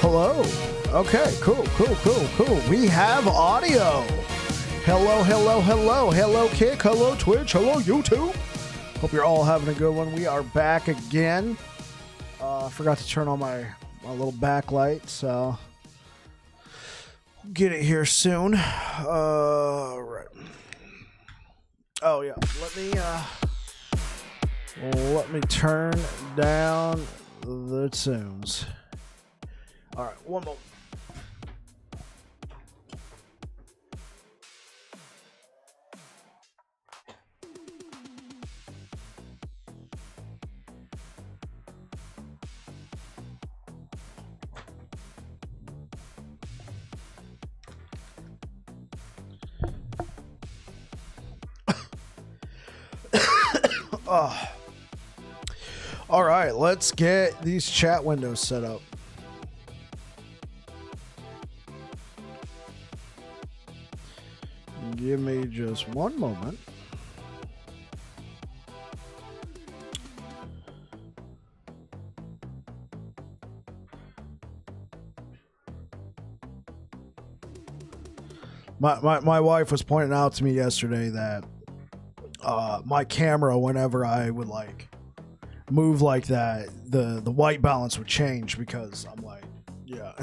Hello. Okay, cool. We have audio. Hello, Kick. Hello, Twitch. Hello, YouTube. Hope you're all having a good one. We are back again. I forgot to turn on my little backlight, so we'll get it here soon. Right. Oh yeah. Let me turn down the tunes. All right, one moment. Oh. All right, let's get these chat windows set up. Give me just one moment. My wife was pointing out to me yesterday that my camera, whenever I would like move like that, the white balance would change because I'm like, yeah.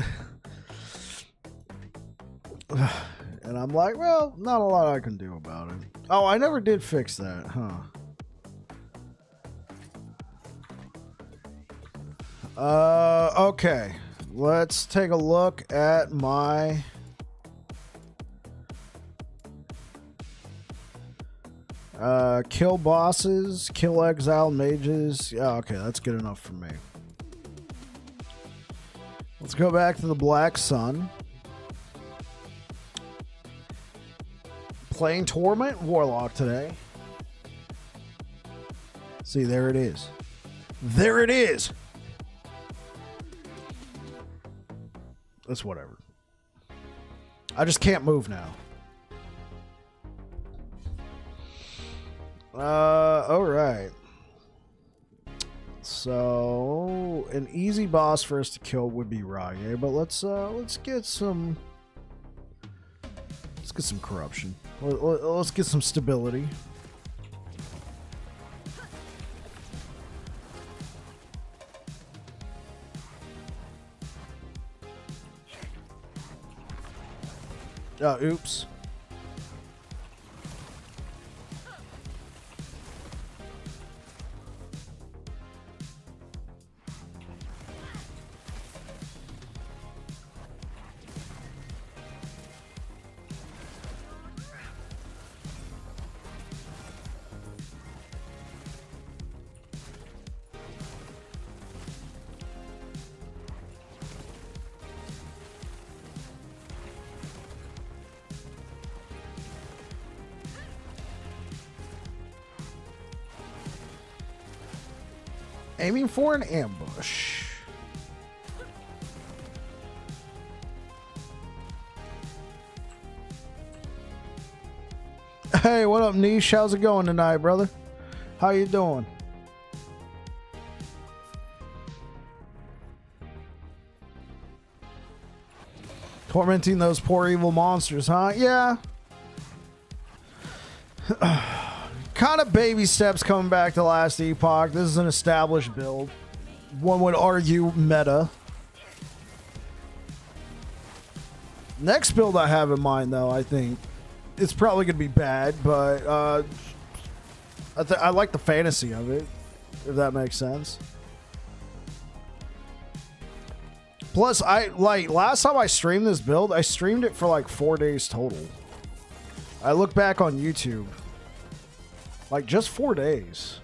And I'm like, well, not a lot I can do about it. Oh, I never did fix that, huh? Okay. Let's take a look at my kill bosses, kill exile mages. Yeah, okay, that's good enough for me. Let's go back to the Black Sun. Playing Torment Warlock today. See, there it is. There it is. That's whatever. I just can't move now. All right. So an easy boss for us to kill would be Rye, but let's get some corruption. Let's get some stability. Oh, oops. Aiming for an ambush. Hey, what up, Niche? How's it going tonight, brother? How you doing? Tormenting those poor evil monsters, huh? Yeah. Kind of baby steps coming back to last Epoch. This is an established build. One would argue meta. Next build I have in mind, though, I think it's probably going to be bad, but I like the fantasy of it, if that makes sense. Plus, last time I streamed this build, I streamed it for like 4 days total. I look back on YouTube. Like, just 4 days.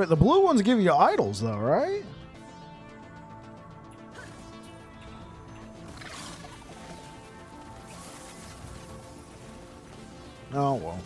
Wait, the blue ones give you idols, though, right? Oh, well.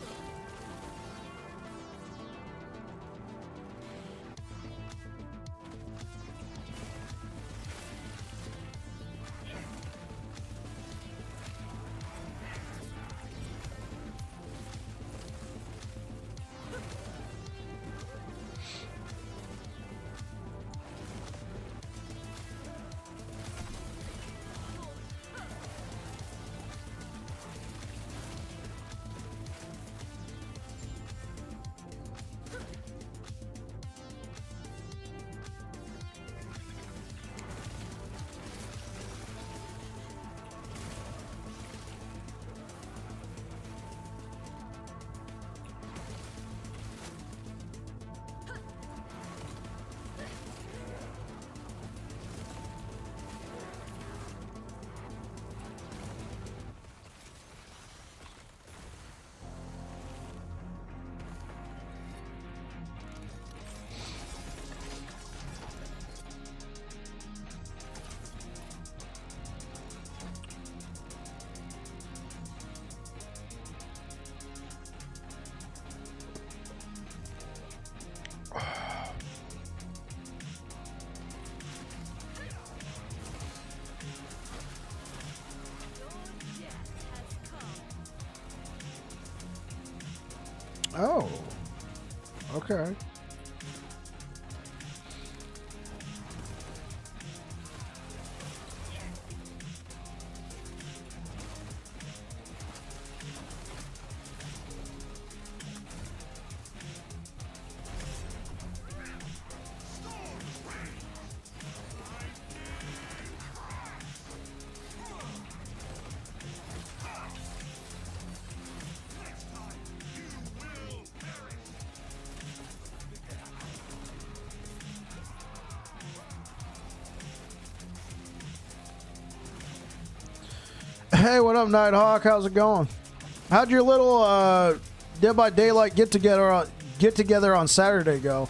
Oh, okay. Hey, what up, Nighthawk? How's it going? How'd your little Dead by Daylight get together on Saturday go?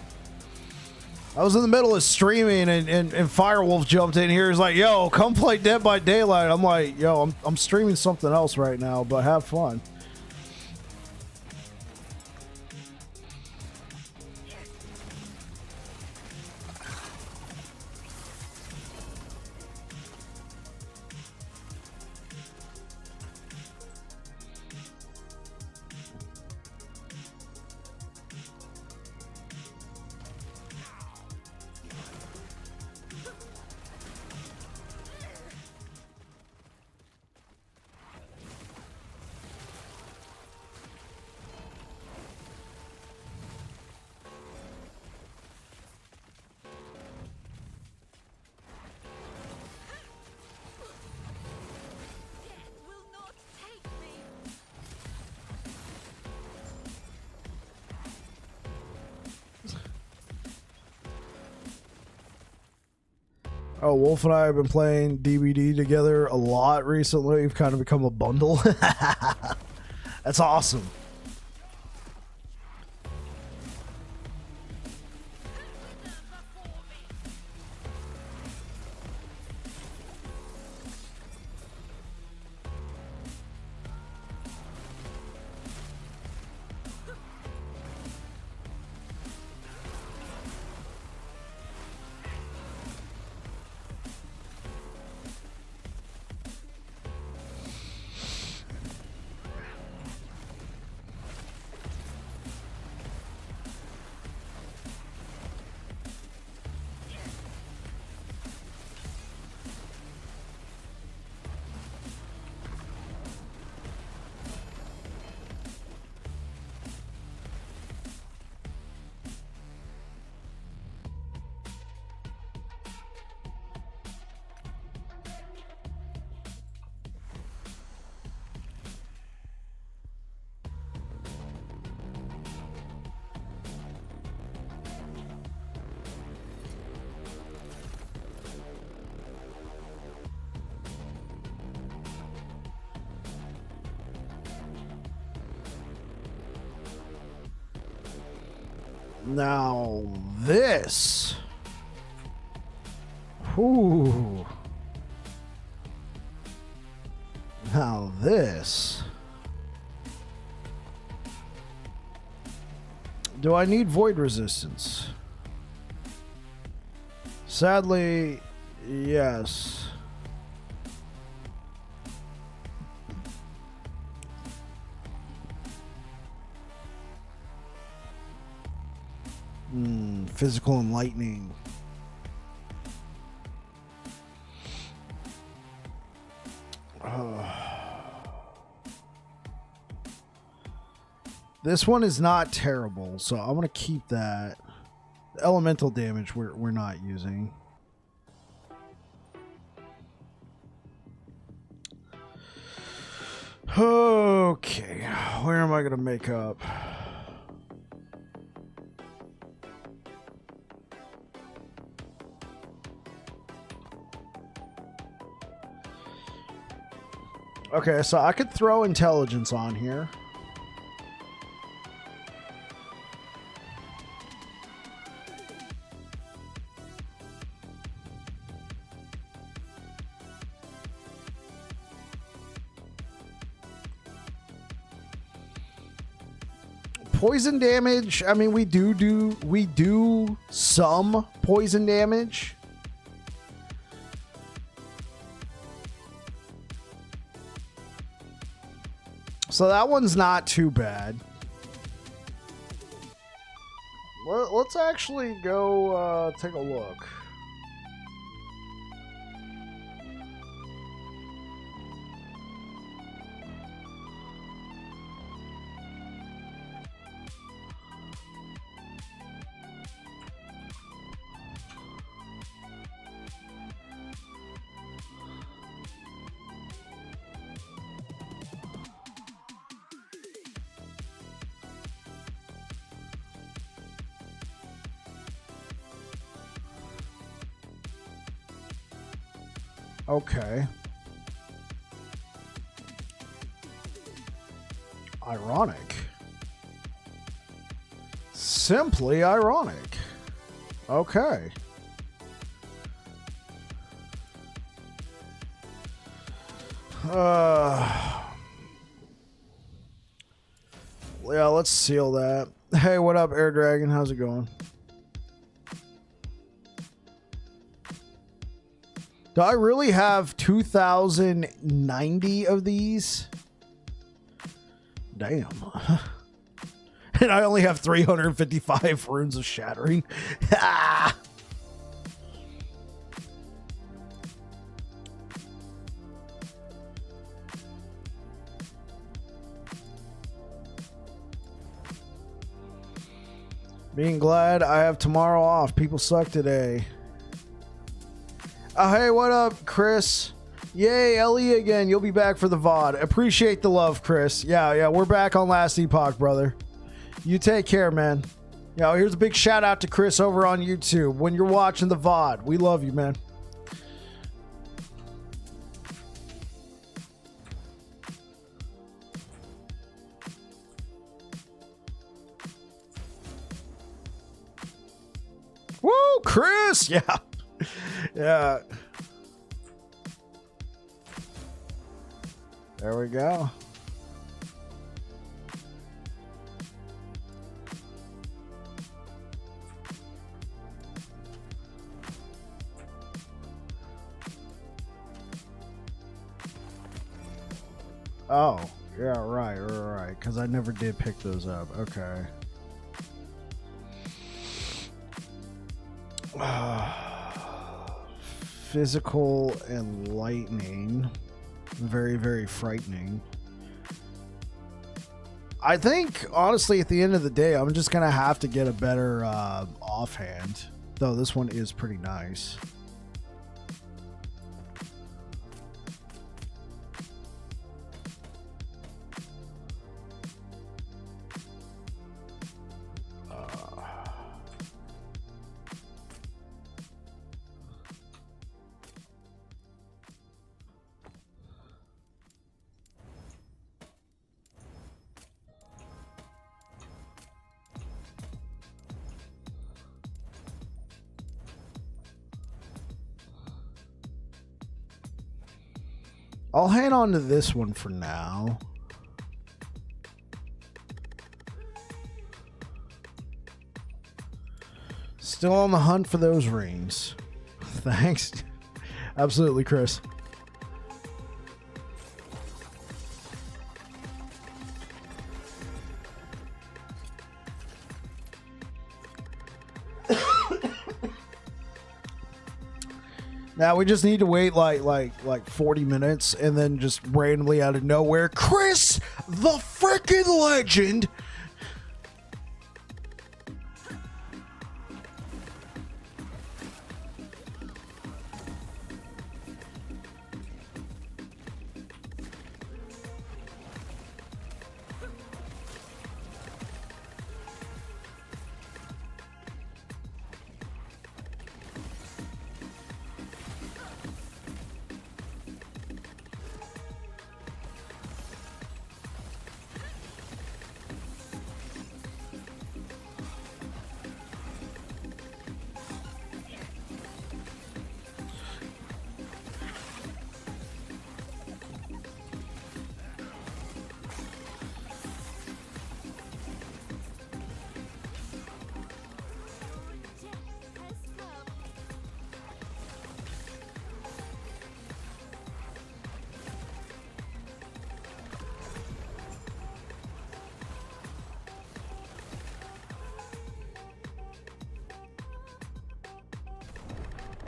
I was in the middle of streaming and Firewolf jumped in here. He's like, "Yo, come play Dead by Daylight." I'm like, "Yo, I'm streaming something else right now, but have fun." Oh, Wolf and I have been playing DBD together a lot recently. We've kind of become a bundle. That's awesome. Now this. Ooh. Now this. Do I need void resistance? Sadly, yes. Physical enlightening. This one is not terrible, so I want to keep that. Elemental damage we're not using. Okay, where am I going to make up? Okay, so I could throw intelligence on here. Poison damage, I mean, we do some poison damage. So that one's not too bad. Let's actually go take a look. Okay. Ironic. Simply ironic. Okay. Yeah, let's seal that. Hey, what up, Air Dragon? How's it going? Do I really have 2,090 of these? Damn. And I only have 355 runes of shattering. Ah! Being glad I have tomorrow off. People suck today. Hey, what up, Chris? Yay, Ellie again. You'll be back for the VOD. Appreciate the love, Chris. Yeah, we're back on Last Epoch, brother. You take care, man. Yeah, here's a big shout out to Chris over on YouTube. When you're watching the VOD, we love you, man. Woo, Chris! Yeah. Yeah. There we go. Oh, yeah, right. Because I never did pick those up. Okay. Physical enlightening. Very, very frightening. I think, honestly, at the end of the day, I'm just going to have to get a better offhand. Though this one is pretty nice. I'll hang on to this one for now. Still on the hunt for those rings. Thanks. Absolutely, Chris. Now we just need to wait like 40 minutes and then just randomly out of nowhere, Chris, the freaking legend.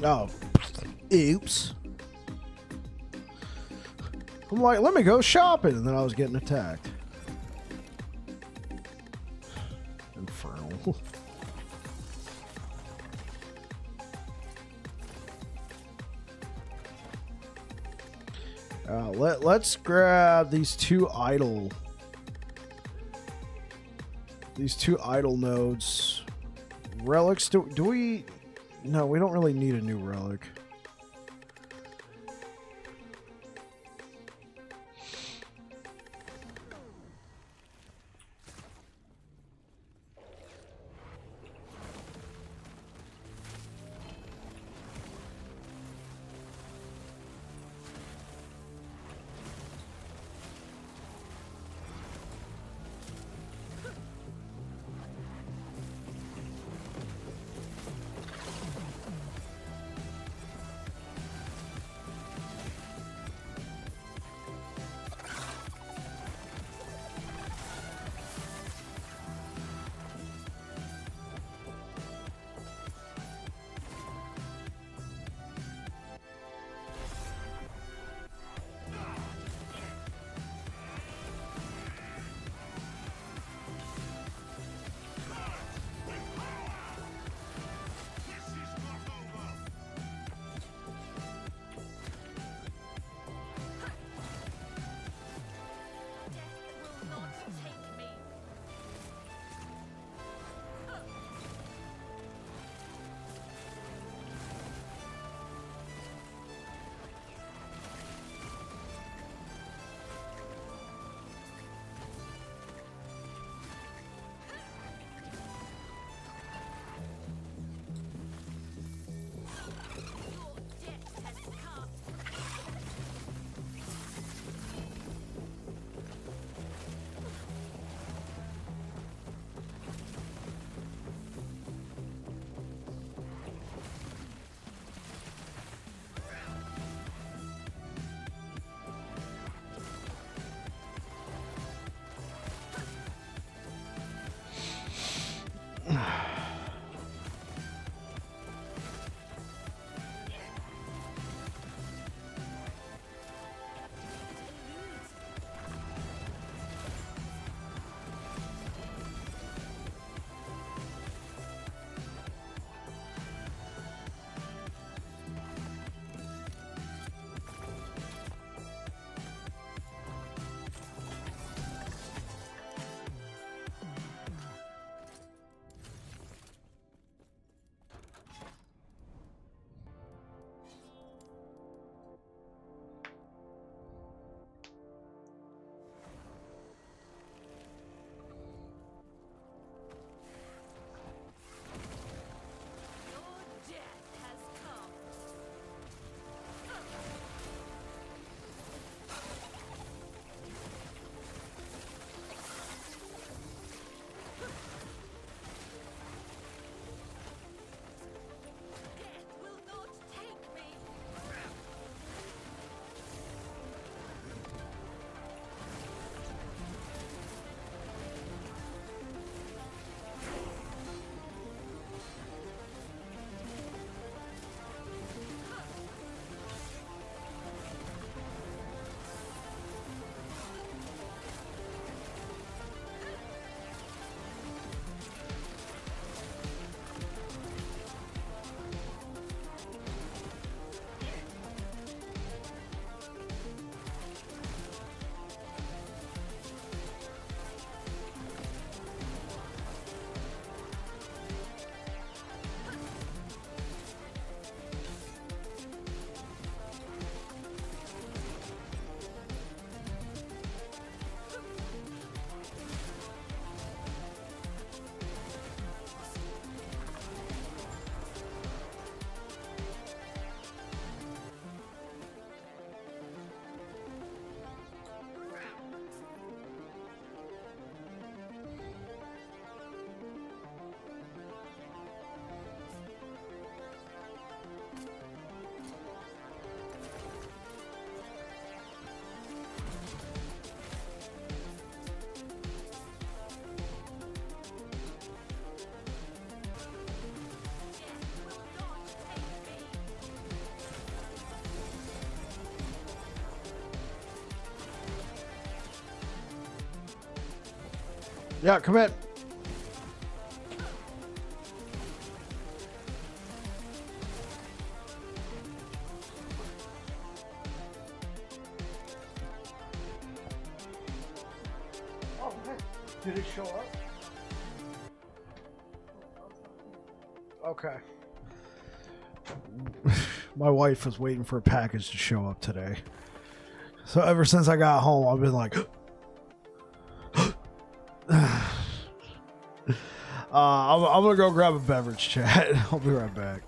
Oh, oops. I'm like, let me go shopping, and then I was getting attacked. Infernal. Let's grab these two idle nodes. Relics, do we... No, we don't really need a new relic. Yeah, come in. Oh, hey. Did it show up? Okay. My wife was waiting for a package to show up today. So ever since I got home, I've been like... I'm going to go grab a beverage, chat. I'll be right back.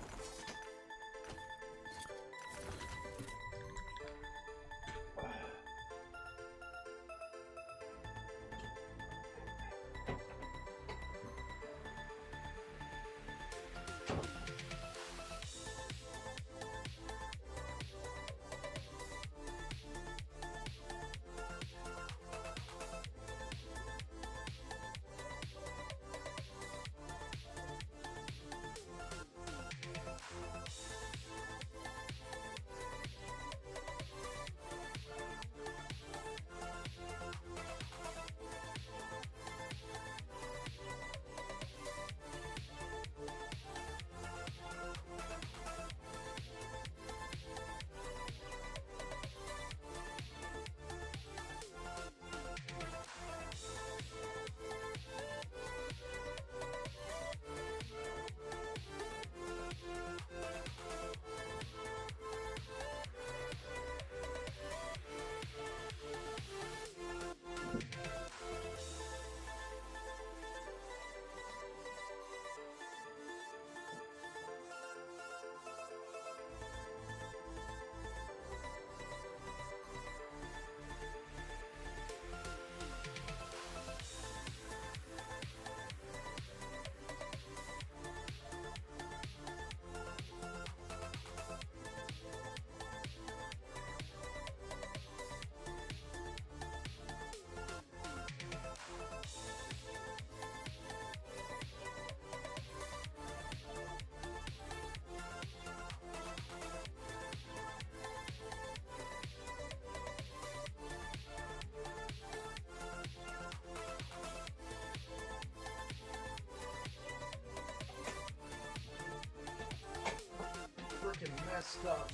Freaking messed up,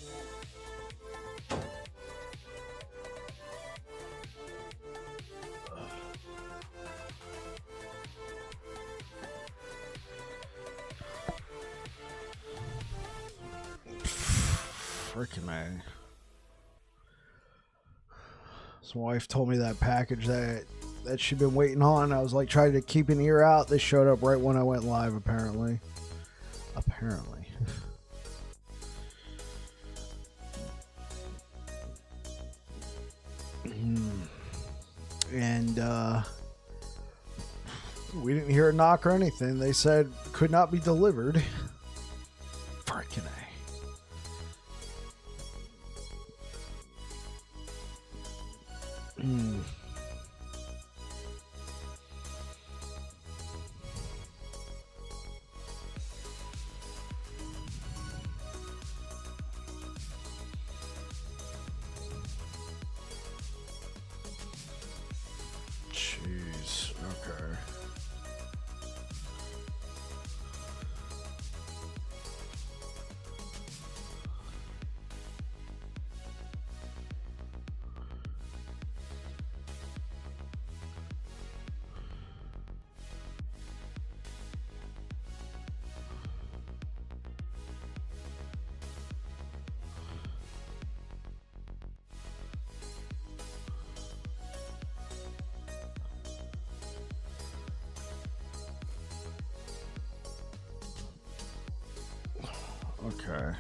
man. Freaking man. So my wife told me that package that she'd been waiting on. I was like trying to keep an ear out. They showed up right when I went live, apparently. Apparently. And we didn't hear a knock or anything. They said could not be delivered. Freaking A. Jeez. Okay. Okay.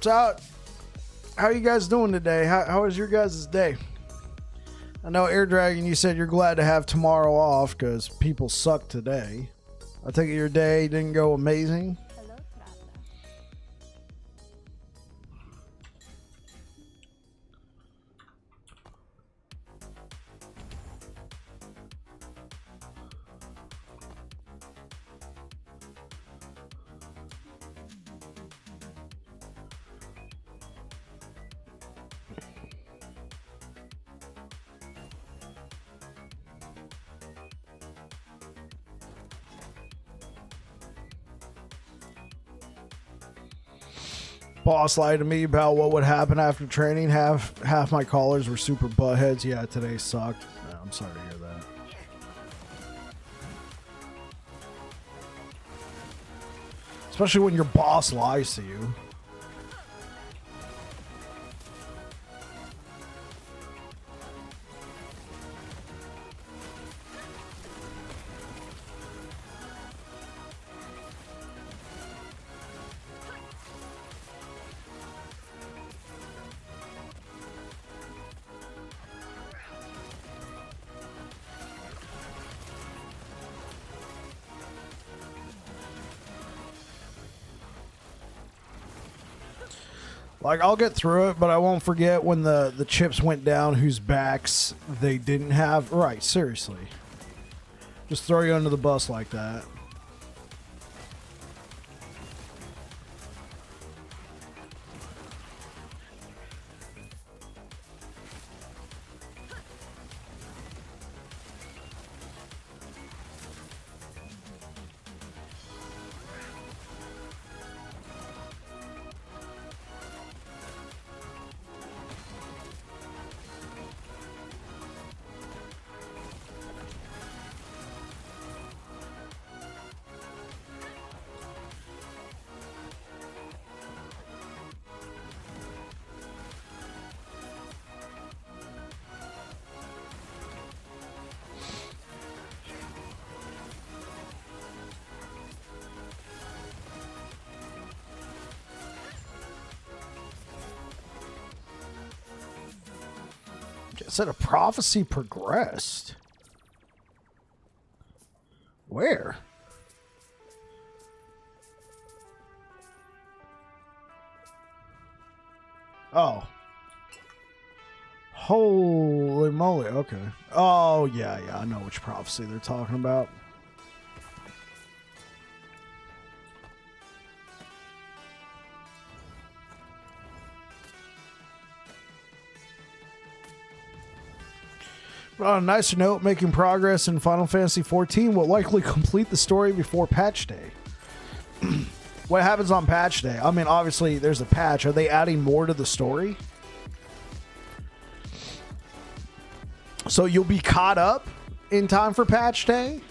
So, how are you guys doing today? How was your guys' day? I know, Air Dragon, you said you're glad to have tomorrow off because people suck today. I take it your day didn't go amazing. Boss lied to me about what would happen after training. Half my callers were super buttheads. Yeah, today sucked. Yeah, I'm sorry to hear that. Especially when your boss lies to you. Like, I'll get through it, but I won't forget when the chips went down whose backs they didn't have. Right, seriously. Just throw you under the bus like that. Said a prophecy progressed. Where? Oh. Holy moly, okay. Oh, yeah, I know which prophecy they're talking about. On a nicer note, making progress in Final Fantasy XIV will likely complete the story before patch day. What happens on patch day? I mean, obviously, there's a patch. Are they adding more to the story? So you'll be caught up in time for patch day?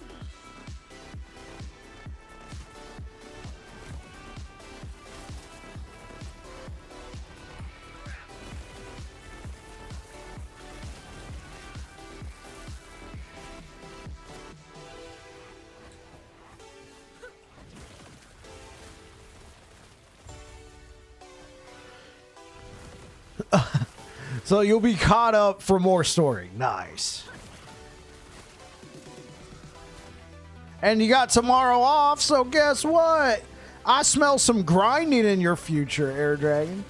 So you'll be caught up for more story. Nice. And you got tomorrow off, so guess what? I smell some grinding in your future, Air Dragon.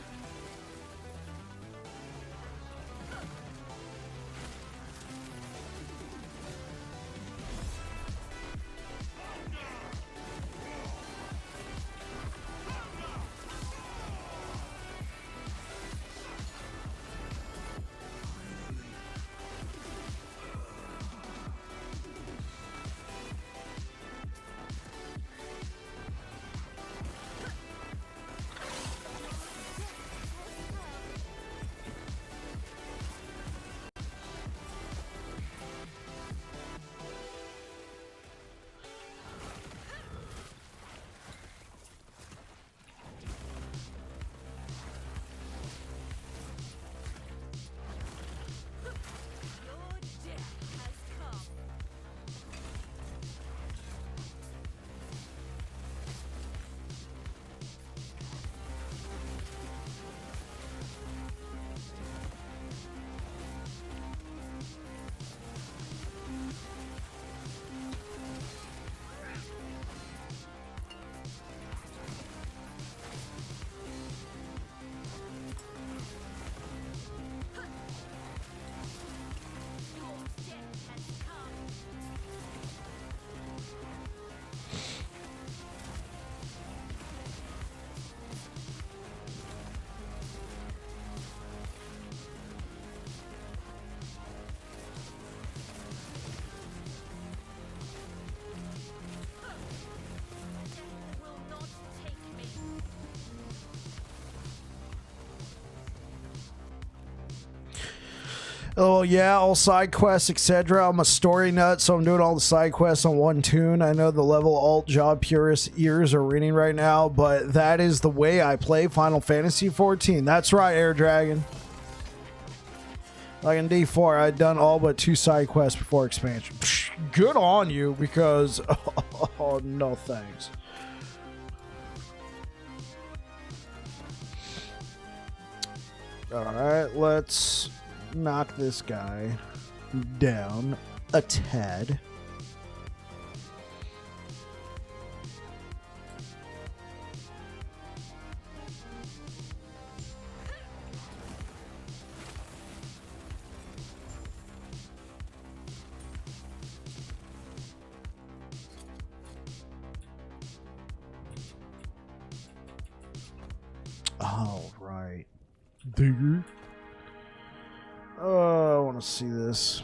Oh yeah, all side quests, etc. I'm a story nut, so I'm doing all the side quests on one tune. I know the level alt job purist ears are ringing right now, but that is the way I play Final Fantasy 14. That's right, Air Dragon. Like in D4, I'd done all but 2 side quests before expansion. Psh, good on you, because oh no thanks. Alright, let's knock this guy down a tad. All right. Digger. Oh, I want to see this.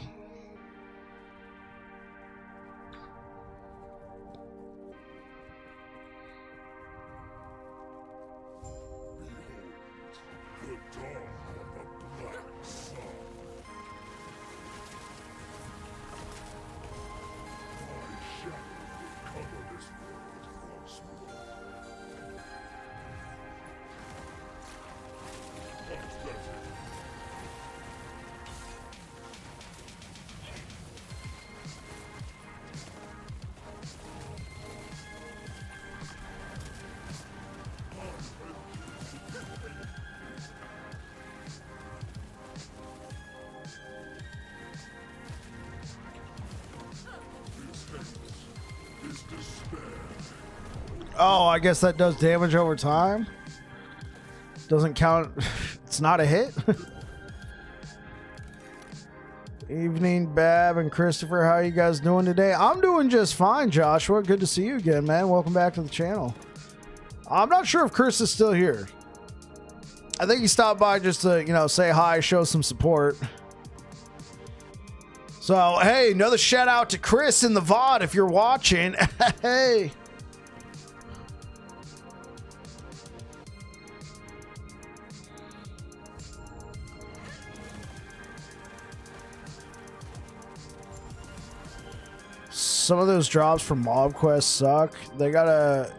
Oh, I guess that does damage over time. Doesn't count. It's not a hit. Evening, Bab and Christopher. How are you guys doing today? I'm doing just fine, Joshua. Good to see you again, man. Welcome back to the channel. I'm not sure if Chris is still here. I think he stopped by just to, you know, say hi, show some support. So, hey, another shout out to Chris in the VOD if you're watching. Hey. Some of those drops from mob quests suck. They gotta,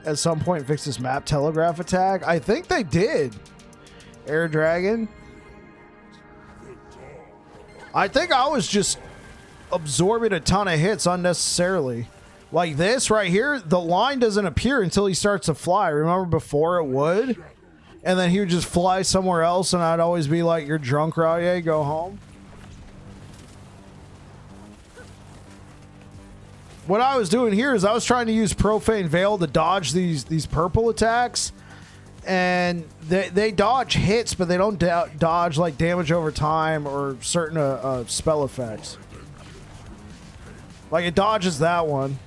at some point, fix this map telegraph attack. I think they did. Air Dragon. I think I was just absorbing a ton of hits unnecessarily. Like this right here, the line doesn't appear until he starts to fly. Remember before it would? And then he would just fly somewhere else and I'd always be like, you're drunk, Raya, go home. What I was doing here is I was trying to use Profane Veil to dodge these purple attacks. And they dodge hits, but they don't dodge like damage over time or certain spell effects. Like it dodges that one.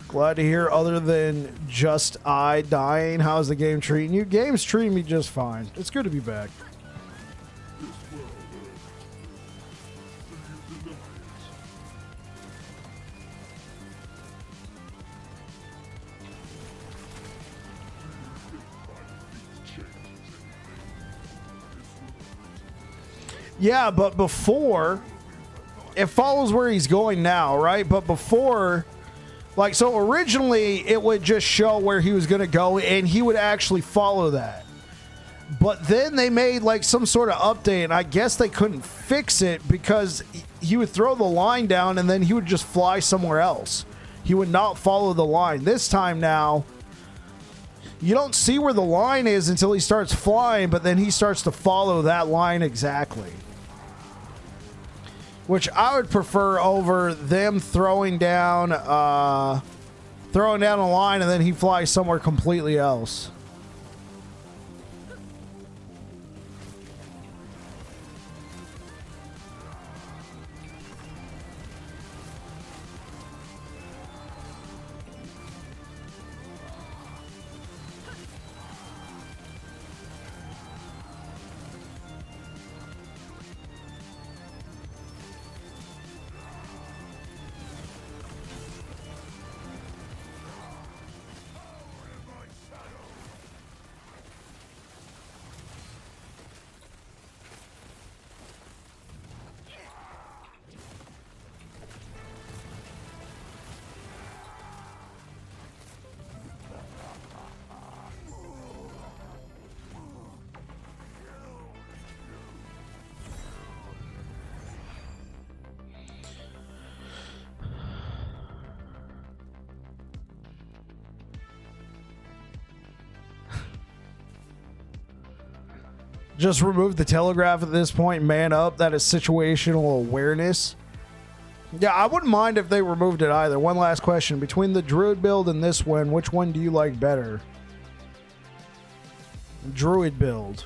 Glad to hear other than just I dying. How's the game treating you? Game's treating me just fine. It's good to be back. Yeah, but before, it follows where he's going now, right? But before, like, so originally it would just show where he was going to go and he would actually follow that. But then they made like some sort of update and I guess they couldn't fix it because he would throw the line down and then he would just fly somewhere else. He would not follow the line. This time now, you don't see where the line is until he starts flying, but then he starts to follow that line exactly. Which I would prefer over them throwing down a line and then he flies somewhere completely else. Just remove the telegraph at this point. Man up. That is situational awareness. Yeah, I wouldn't mind if they removed it either. One last question. Between the Druid build and this one, which one do you like better? Druid build.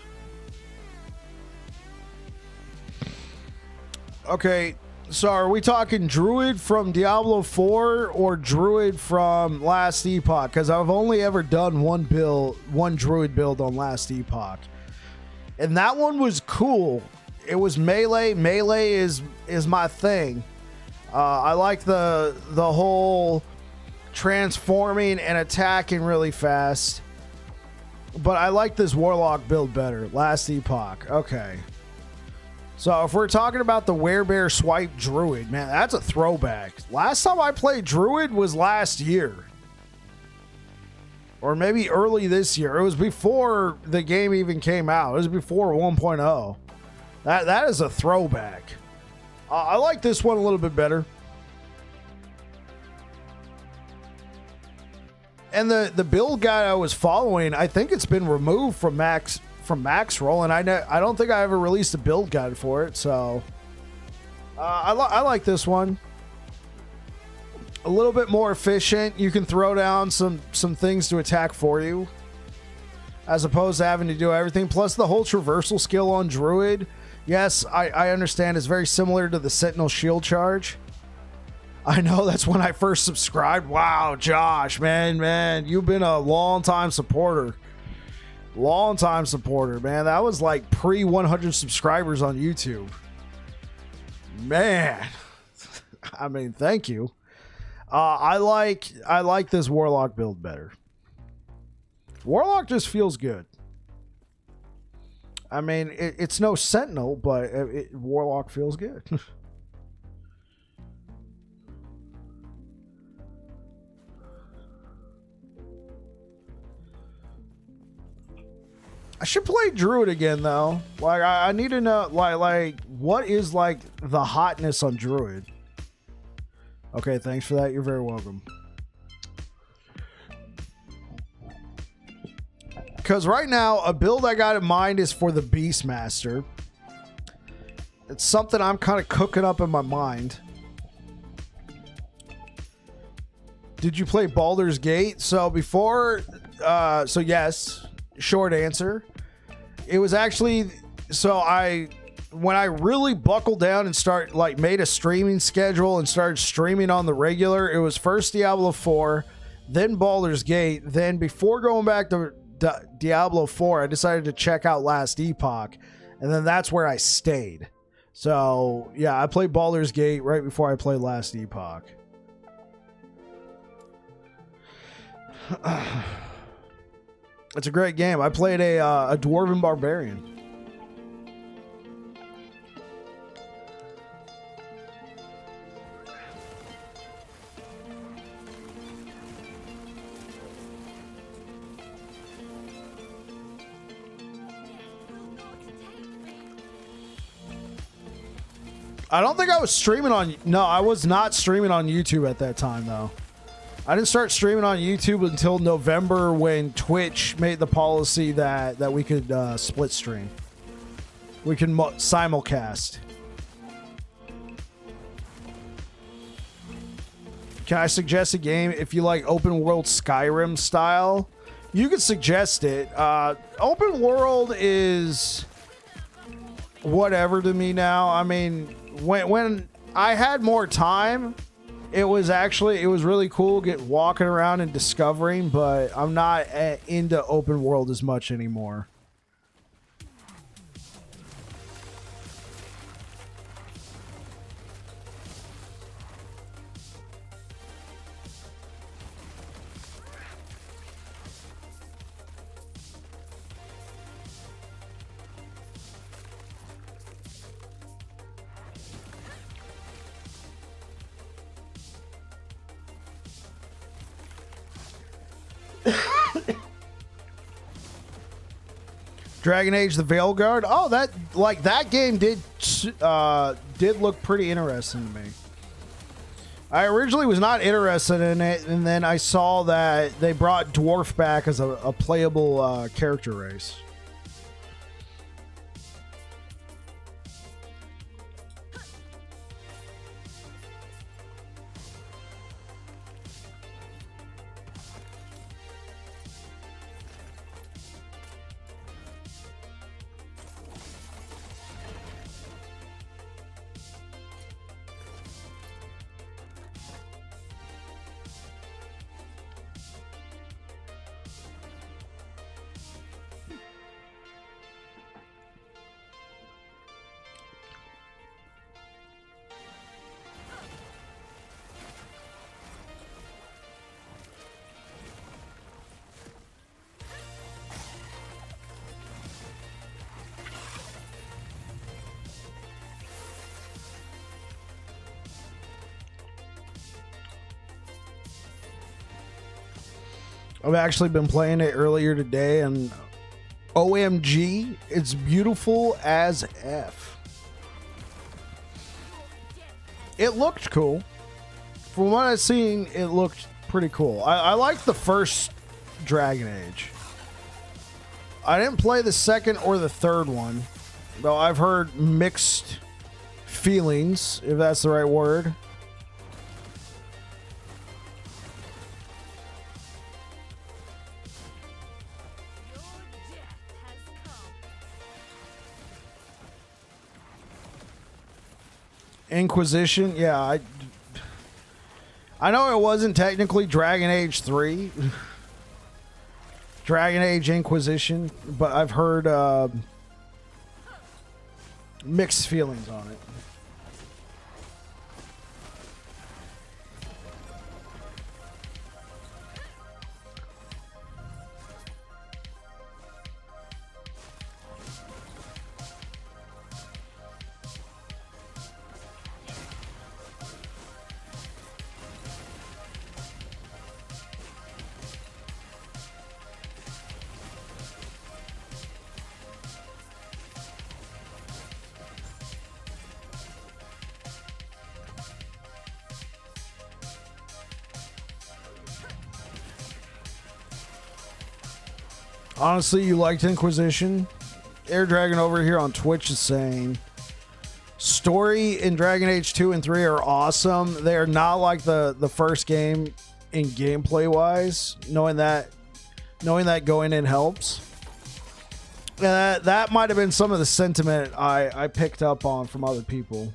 Okay, so are we talking Druid from Diablo 4 or Druid from Last Epoch? Because I've only ever done one Druid build on Last Epoch. And that one was cool. It was melee. Melee is my thing. I like the whole transforming and attacking really fast. But I like this Warlock build better. Last Epoch. Okay. So if we're talking about the Werebear Swipe Druid, man, that's a throwback. Last time I played Druid was last year. Or maybe early this year. It was before the game even came out. It was before 1.0. That is a throwback. I like this one a little bit better. And the build guide I was following, I think it's been removed from Maxroll, and I don't think I ever released a build guide for it. So I like this one. A little bit more efficient. You can throw down some things to attack for you, as opposed to having to do everything. Plus the whole traversal skill on Druid. Yes, I understand it's very similar to the Sentinel Shield Charge. I know, that's when I first subscribed. Wow, Josh, man, you've been a long-time supporter. Long-time supporter, man. That was like pre-100 subscribers on YouTube. Man. I mean, thank you. I like this Warlock build better. Warlock just feels good. I mean, it's no Sentinel, but Warlock feels good. I should play Druid again, though. Like, I need to know, like, what is, like, the hotness on Druid? Okay, thanks for that. You're very welcome. Because right now, a build I got in mind is for the Beastmaster. It's something I'm kind of cooking up in my mind. Did you play Baldur's Gate? So before, so yes, short answer. It was actually, so when I really buckled down and made a streaming schedule and started streaming on the regular, it was first Diablo 4, then Baldur's Gate, then before going back to Diablo 4, I decided to check out Last Epoch, and then that's where I stayed. So yeah, I played Baldur's Gate right before I played Last Epoch. It's a great game. I played a Dwarven Barbarian. I don't think I was streaming on... No, I was not streaming on YouTube at that time, though. I didn't start streaming on YouTube until November when Twitch made the policy that we could split stream. We can simulcast. Can I suggest a game if you like open world Skyrim style? You could suggest it. Open world is whatever to me now. I mean, when I had more time, it was really cool walking around and discovering, but I'm not into open world as much anymore. Dragon Age: The Veilguard. Oh, that game did look pretty interesting to me. I originally was not interested in it, and then I saw that they brought Dwarf back as a playable character race. I've actually been playing it earlier today, and OMG, it's beautiful as F. It looked cool. From what I've seen, it looked pretty cool. I like the first Dragon Age. I didn't play the second or the third one, though I've heard mixed feelings, if that's the right word. Inquisition, yeah, I know it wasn't technically Dragon Age 3, Dragon Age Inquisition, but I've heard mixed feelings on it. Honestly, you liked Inquisition? Air Dragon over here on Twitch is saying story in Dragon Age 2 and 3 are awesome. They are not like the first game in gameplay wise. Knowing that going in helps. That might have been some of the sentiment I picked up on from other people.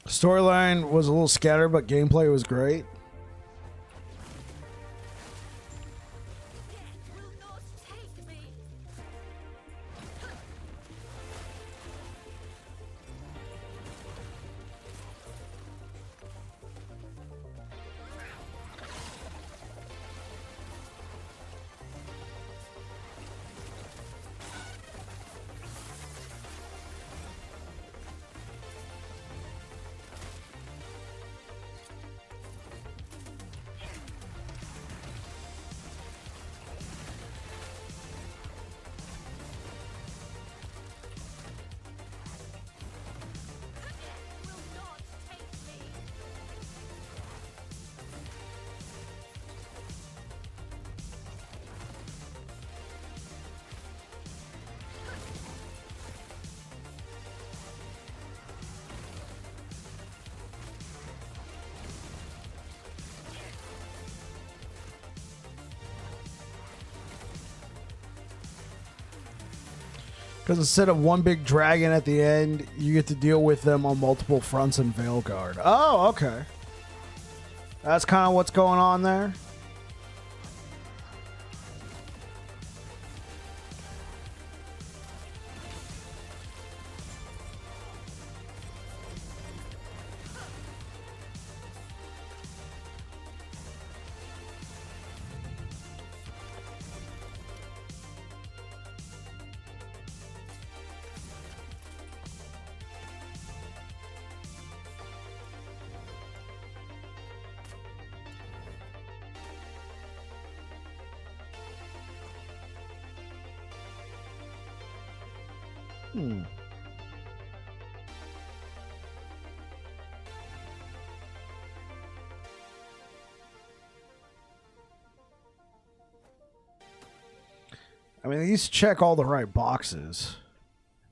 Storyline was a little scattered, but gameplay was great. Because instead of one big dragon at the end, you get to deal with them on multiple fronts in Veilguard. Oh, okay. That's kind of what's going on there. I mean, these check all the right boxes.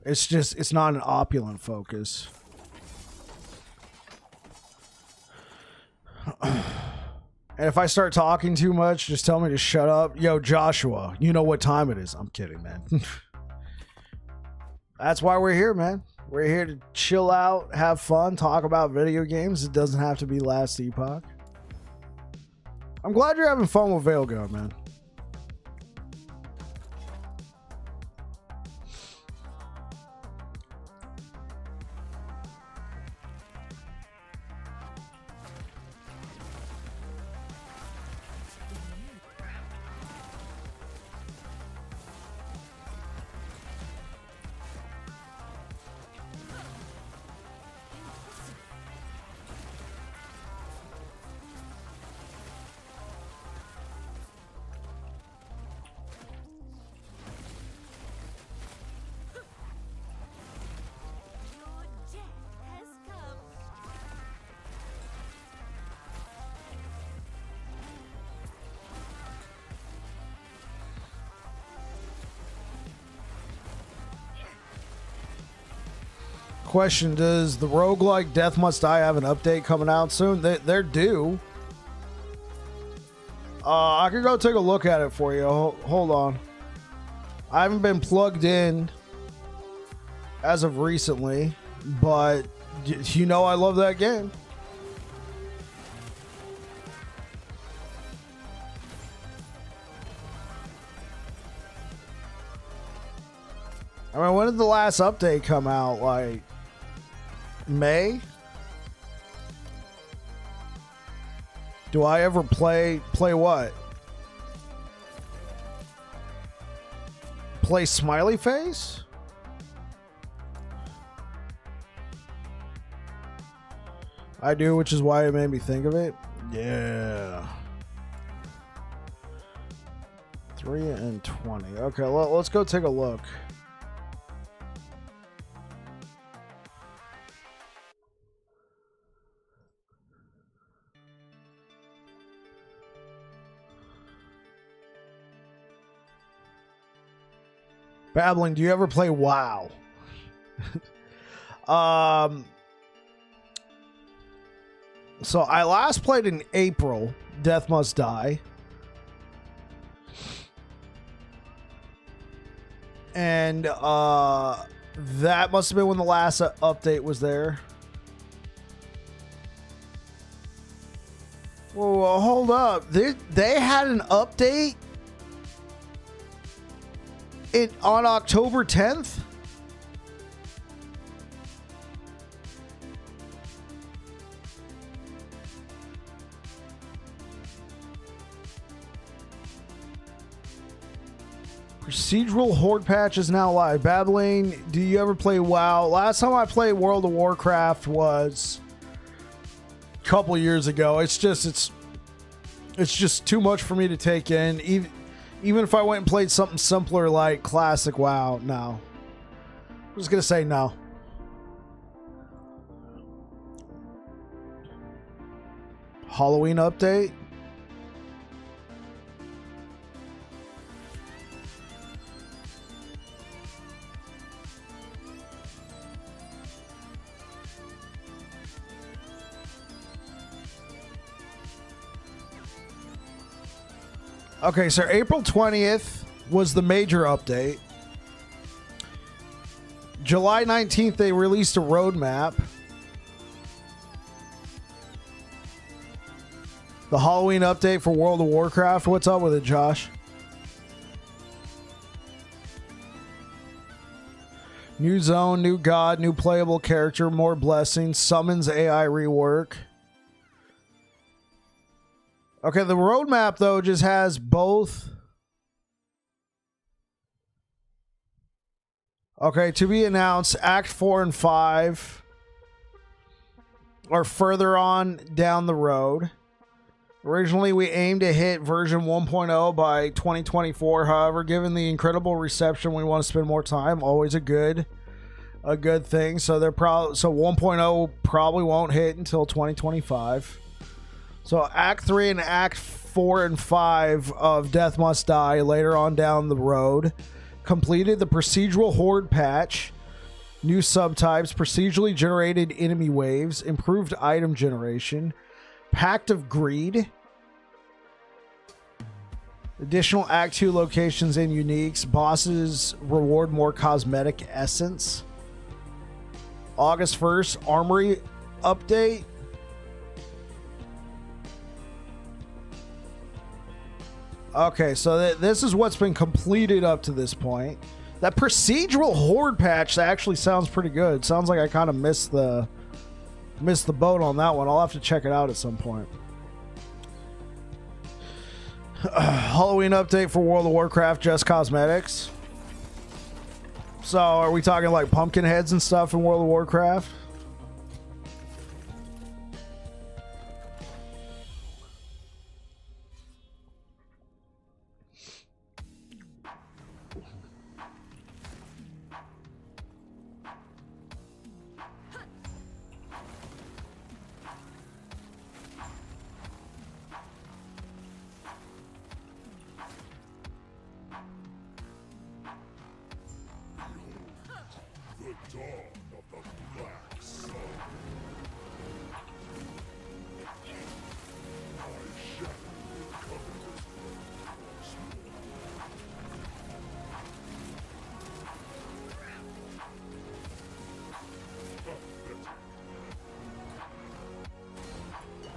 It's just, it's not an opulent focus. And if I start talking too much, just tell me to shut up. Yo, Joshua, you know what time it is. I'm kidding, man. That's why we're here, man. We're here to chill out, have fun, talk about video games. It doesn't have to be Last Epoch. I'm glad you're having fun with Veilgun, man. Question, does the roguelike Death Must Die have an update coming out soon? They're due. I could go take a look at it for you. Hold on. I haven't been plugged in as of recently, but you know I love that game. I mean, when did the last update come out? Like May? Do I ever play what? Play Smiley Face? I do, which is why it made me think of it. Yeah. 3 and 20. Okay, let's go take a look. Babbling, do you ever play WoW? So I last played in April, Death Must Die. And that must have been when the last update was there. Whoa, hold up. They had an update on October 10th? Procedural Horde patch is now live. Babbling, do you ever play WoW? Last time I played World of Warcraft was a couple years ago. It's just too much for me to take in. Even if I went and played something simpler like classic WoW, no. I'm just gonna say no. Halloween update? Okay, so April 20th was the major update. July 19th, they released a roadmap. The Halloween update for World of Warcraft. What's up with it, Josh? New zone, new god, new playable character, more blessings, summons AI rework. Okay, the roadmap, though, just has both. Okay, to be announced, Act 4 and 5 are further on down the road. Originally, we aimed to hit version 1.0 by 2024. However, given the incredible reception, we want to spend more time. Always a good thing. So 1.0 probably won't hit until 2025. So Act 3 and Act 4 and 5 of Death Must Die later on down the road completed the procedural horde patch, new subtypes, procedurally generated enemy waves, improved item generation, Pact of Greed, Additional Act 2 locations and uniques. Bosses reward more cosmetic essence. August 1st, Armory update. Okay, so this is what's been completed up to this point. That procedural horde patch actually sounds pretty good. Sounds like I kind of missed the boat on that one. I'll have to check it out at some point. Halloween update for World of Warcraft, just cosmetics. So are we talking like pumpkin heads and stuff in World of Warcraft?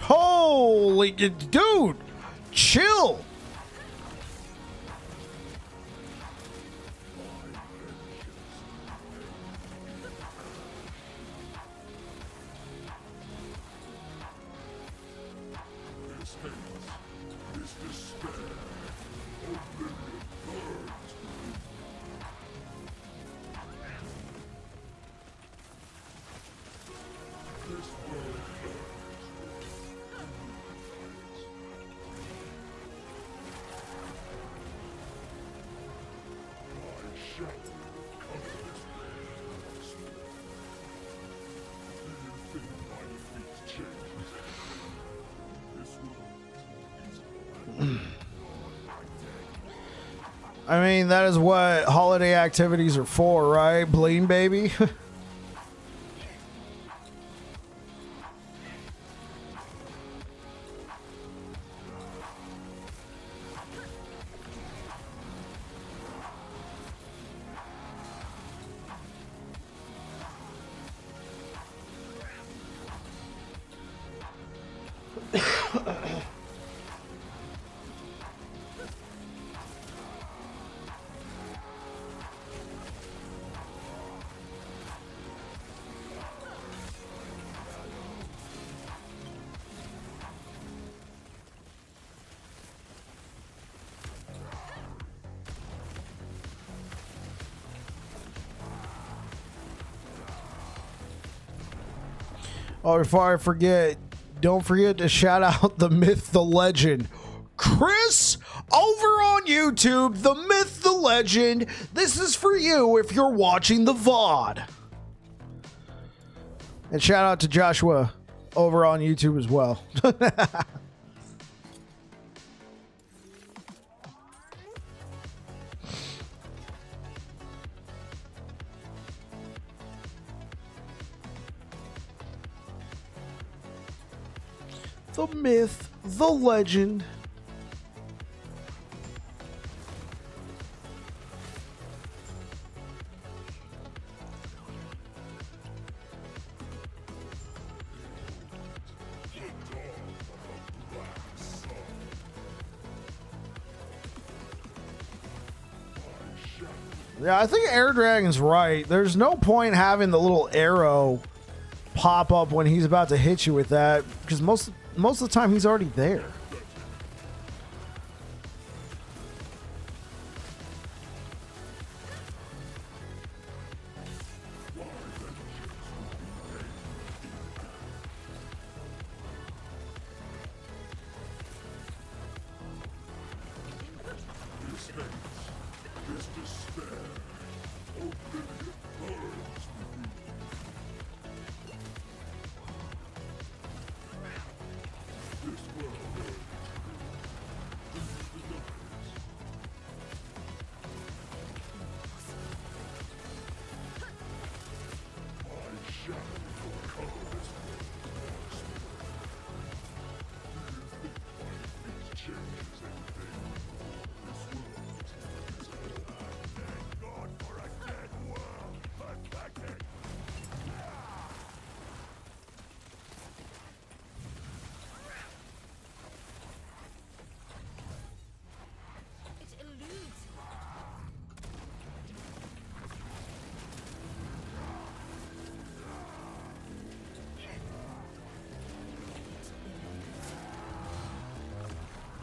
Holy dude, chill. I mean, that is what holiday activities are for, right? Bling, baby. Oh, before I forget, don't forget to shout out the myth, the legend, Chris, over on YouTube. The myth, the legend. This is for you if you're watching the VOD. And shout out to Joshua over on YouTube as well. The myth, the legend. Yeah, I think Air Dragon's right. There's no point having the little arrow pop up when he's about to hit you with that, because most of the time he's already there.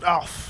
Oh.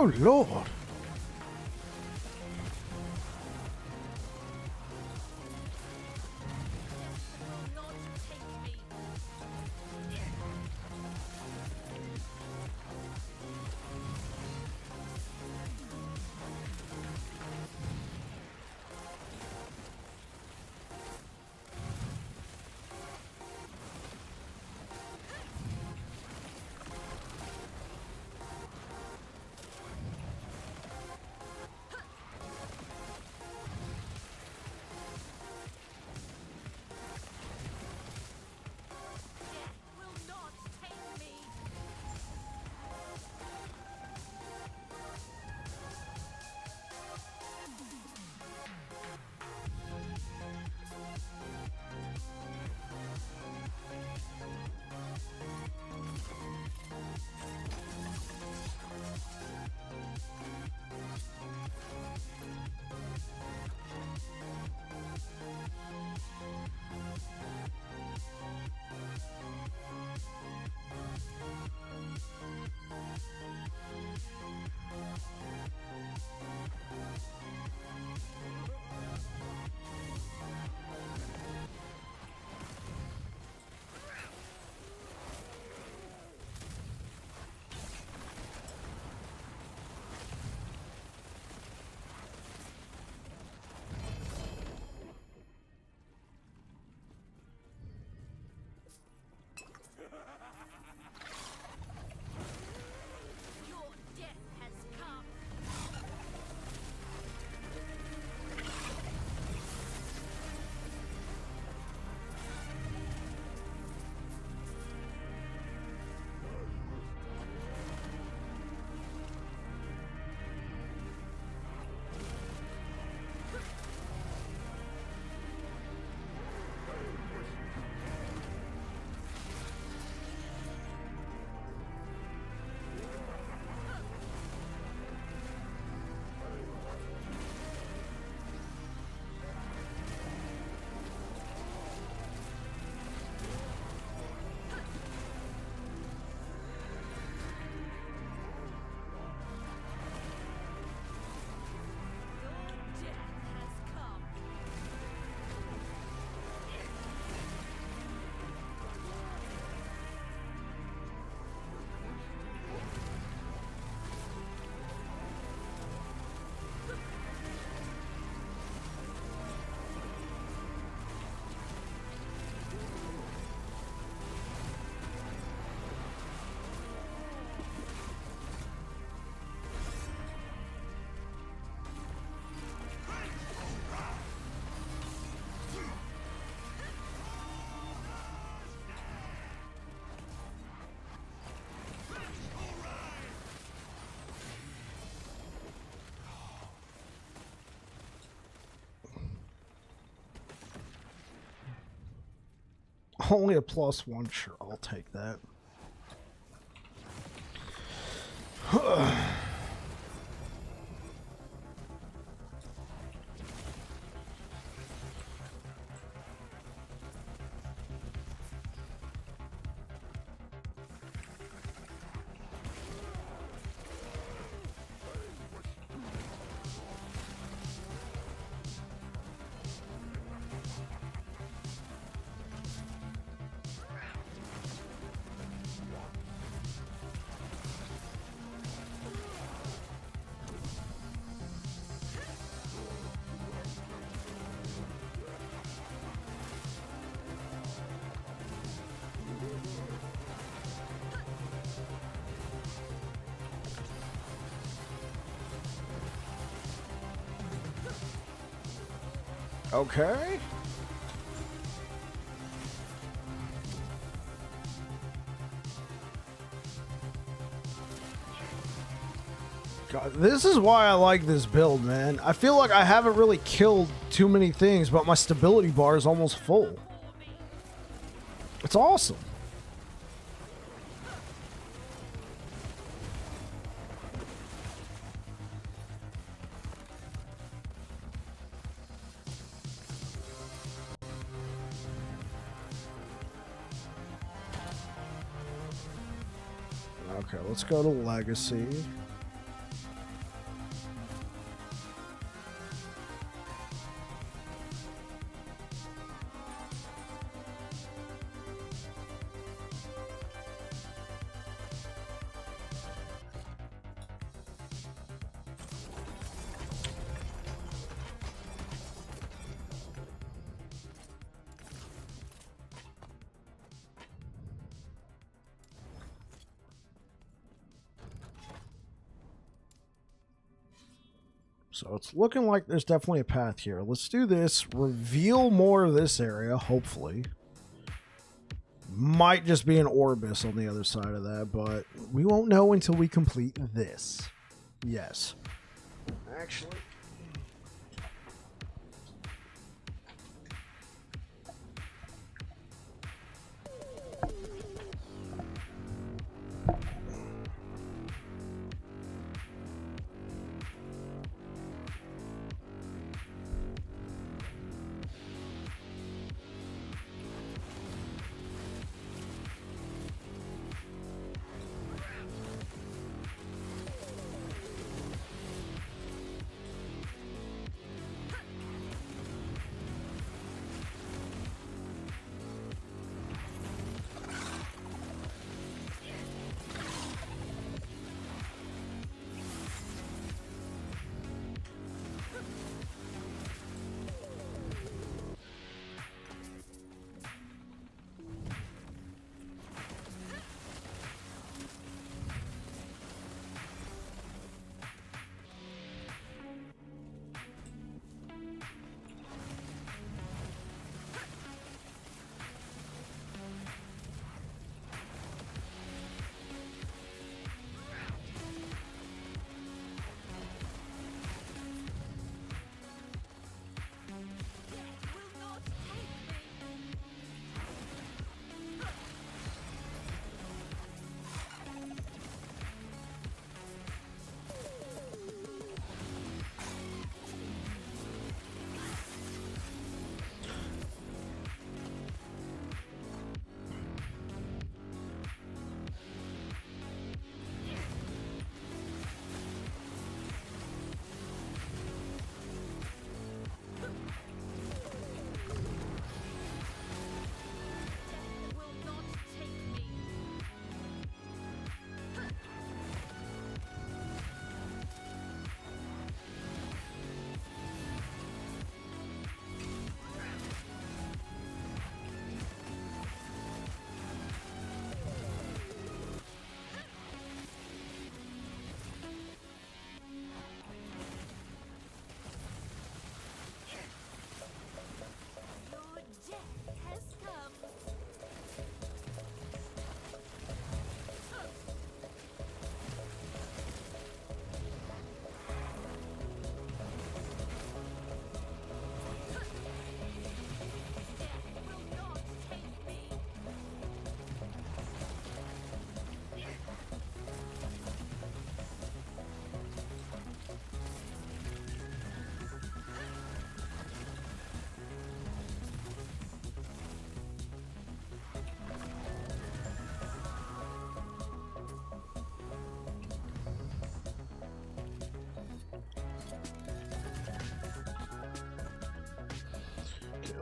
Oh, Lord. Only a +1, sure, I'll take that. Okay. God, this is why I like this build, man. I feel like I haven't really killed too many things, but my stability bar is almost full. It's awesome. Okay, let's go to Legacy. So it's looking like there's definitely a path here. Let's do this. Reveal more of this area, hopefully. Might just be an Orbis on the other side of that, but we won't know until we complete this. Yes. Actually...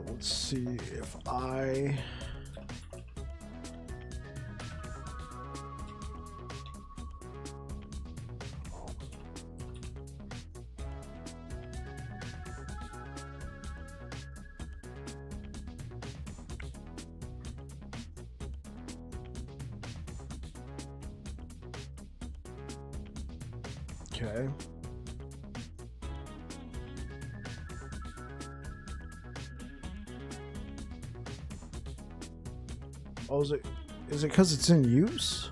Let's see if I... Okay. Oh, is it because it's in use?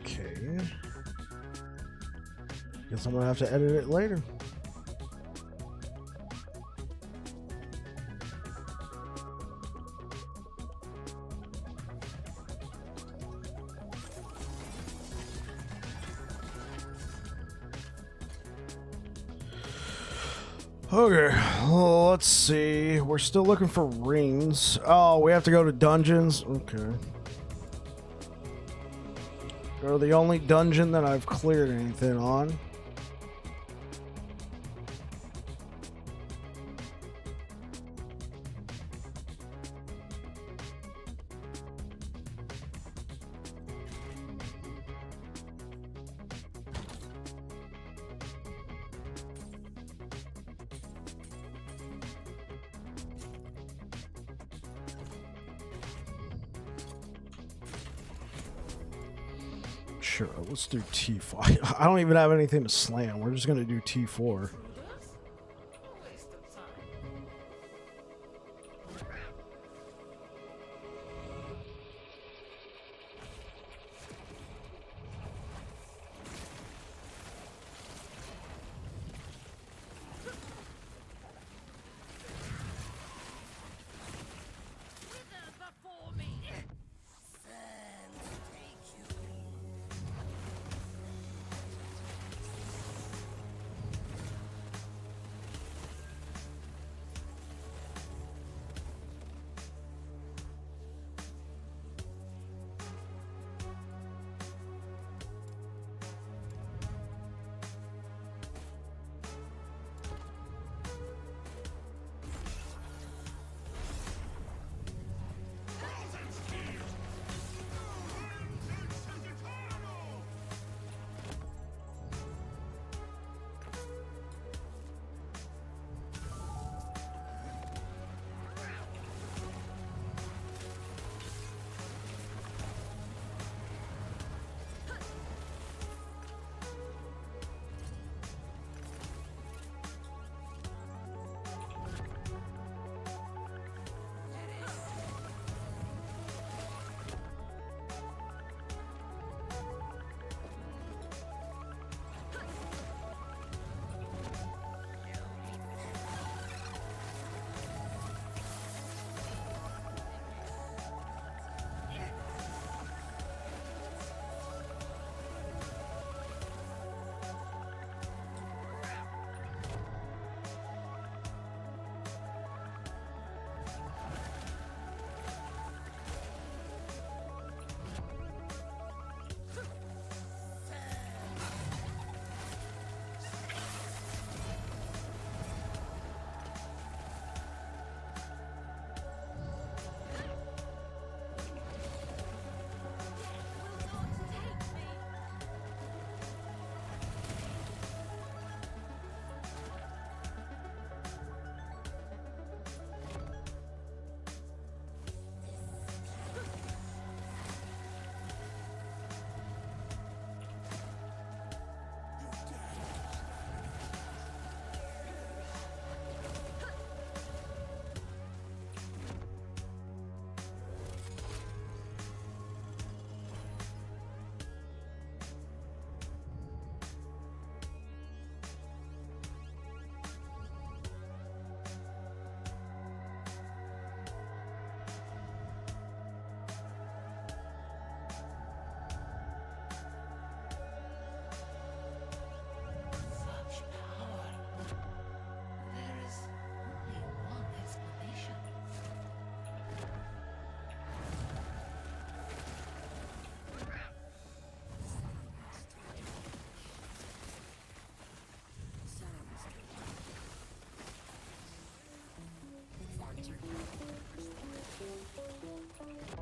Okay. Guess I'm gonna have to edit it later. Okay, well, let's see. We're still looking for rings. Oh, we have to go to dungeons? Okay. Go to the only dungeon that I've cleared anything on. Sure, let's do T5. I don't even have anything to slam. We're just gonna do T4.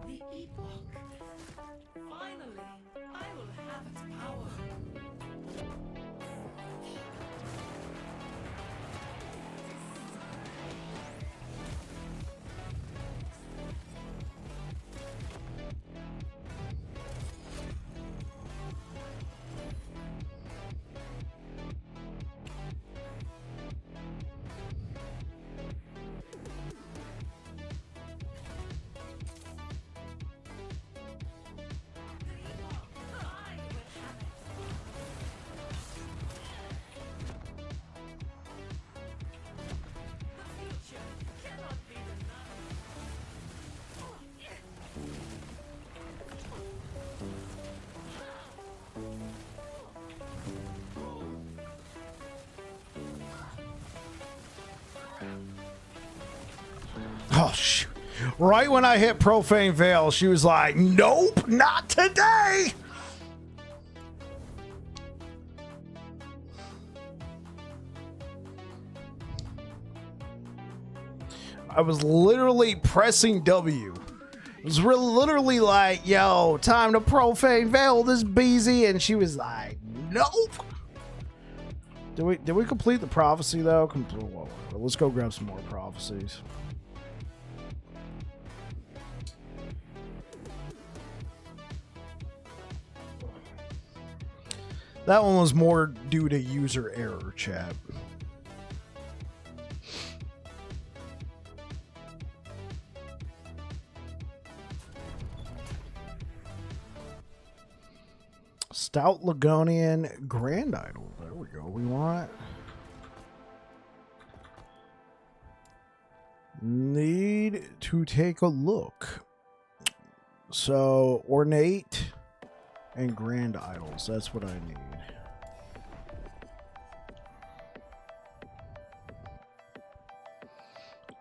The Epoch. Finally, I will have its power. Oh, shoot. Right when I hit Profane Veil, she was like, nope, not today. I was literally pressing W. It was literally like, yo, time to Profane Veil this BZ. And she was like, nope. Did we complete the prophecy, though? Let's go grab some more prophecies. That one was more due to user error, chat. Stout Ligonian Grand Idol. There we go. We want... Need to take a look. So, Ornate and Grand Idols. That's what I need.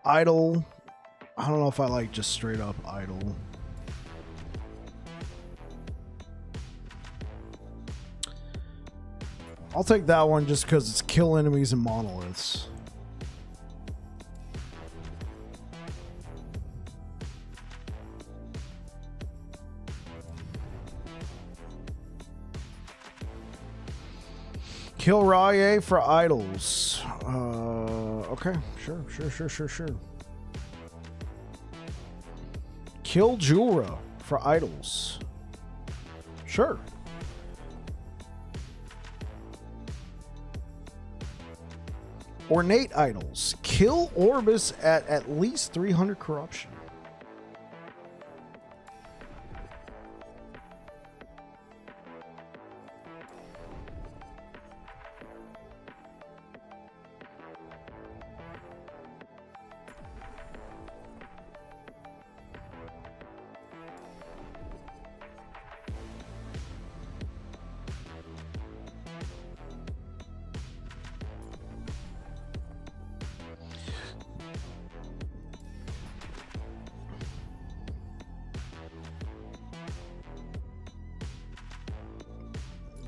Idol. I don't know if I like just straight up Idol. I'll take that one just because it's kill enemies and monoliths. Kill Rye for idols. Okay, sure. Kill Jura for idols. Sure. Ornate idols. Kill Orbis at least 300 corruption.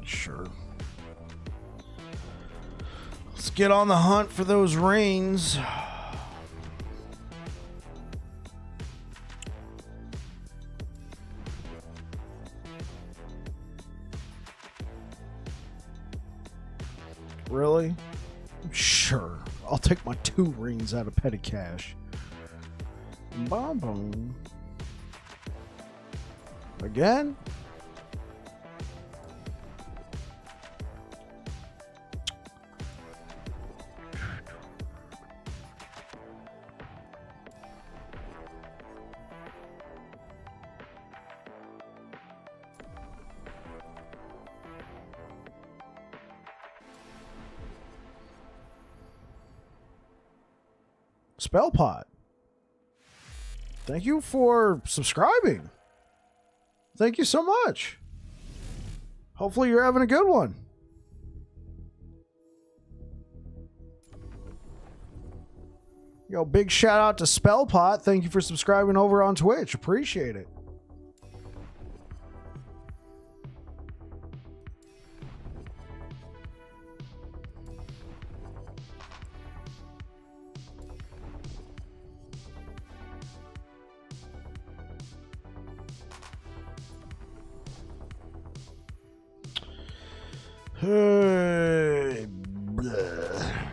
Sure. Let's get on the hunt for those rings. Really? Sure. I'll take my 2 rings out of petty cash. Boom, boom. Again? Spellpot. Thank you for subscribing. Thank you so much. Hopefully you're having a good one. Yo, big shout out to Spellpot. Thank you for subscribing over on Twitch. Appreciate it. Hey, bleh.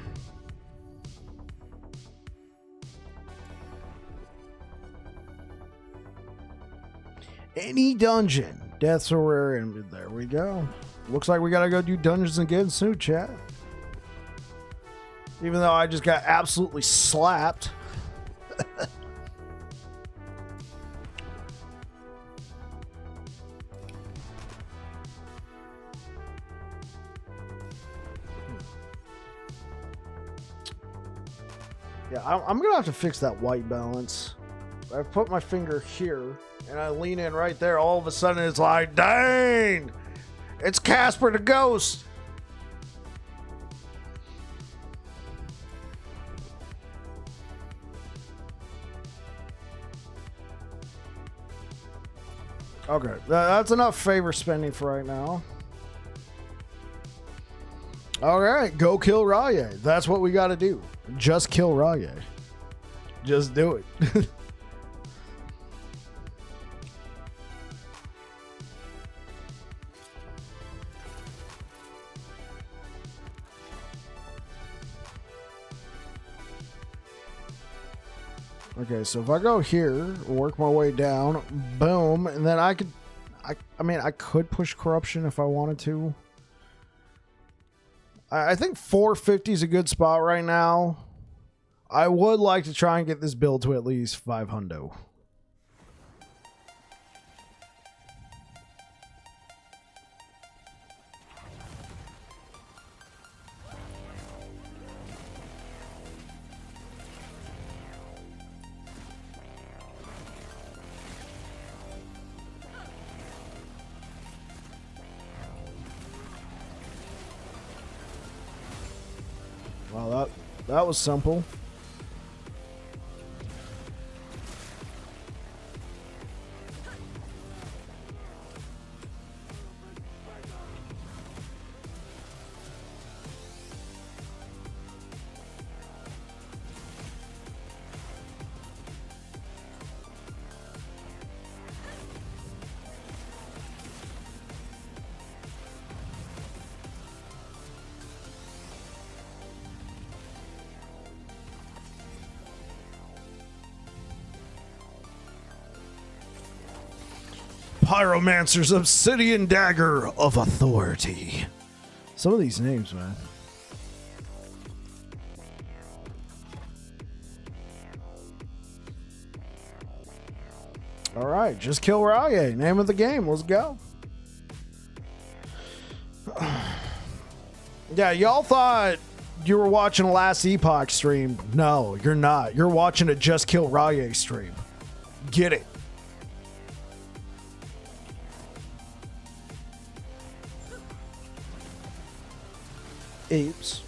Any dungeon. Deaths are rare, and there we go. Looks like we gotta go do dungeons again soon, chat. Even though I just got absolutely slapped. Yeah, I'm gonna have to fix that white balance. I've put my finger here and I lean in right there. All of a sudden it's like, dang, it's Casper the Ghost. Okay, that's enough favor spending for right now. All right, go kill Rye. That's what we got to do. Just kill Rye. Just do it. Okay, so if I go here, work my way down, boom, and then I mean, I could push corruption if I wanted to. I think 450 is a good spot right now. I would like to try and get this build to at least 500. Well, that was simple. Pyromancer's Obsidian Dagger of Authority. Some of these names, man. All right, just kill Rye. Name of the game. Let's go. Yeah, y'all thought you were watching a last Epoch stream. No, you're not. You're watching a Just Kill Rye stream. Get it. Apes.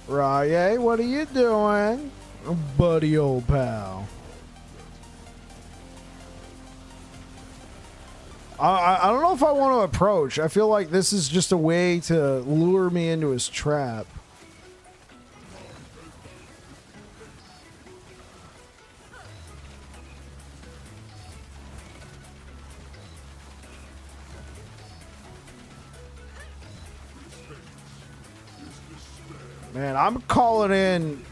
Rye, what are you doing? Buddy old pal. I don't know if I want to approach. I feel like this is just a way to lure me into his trap. Man, I'm calling in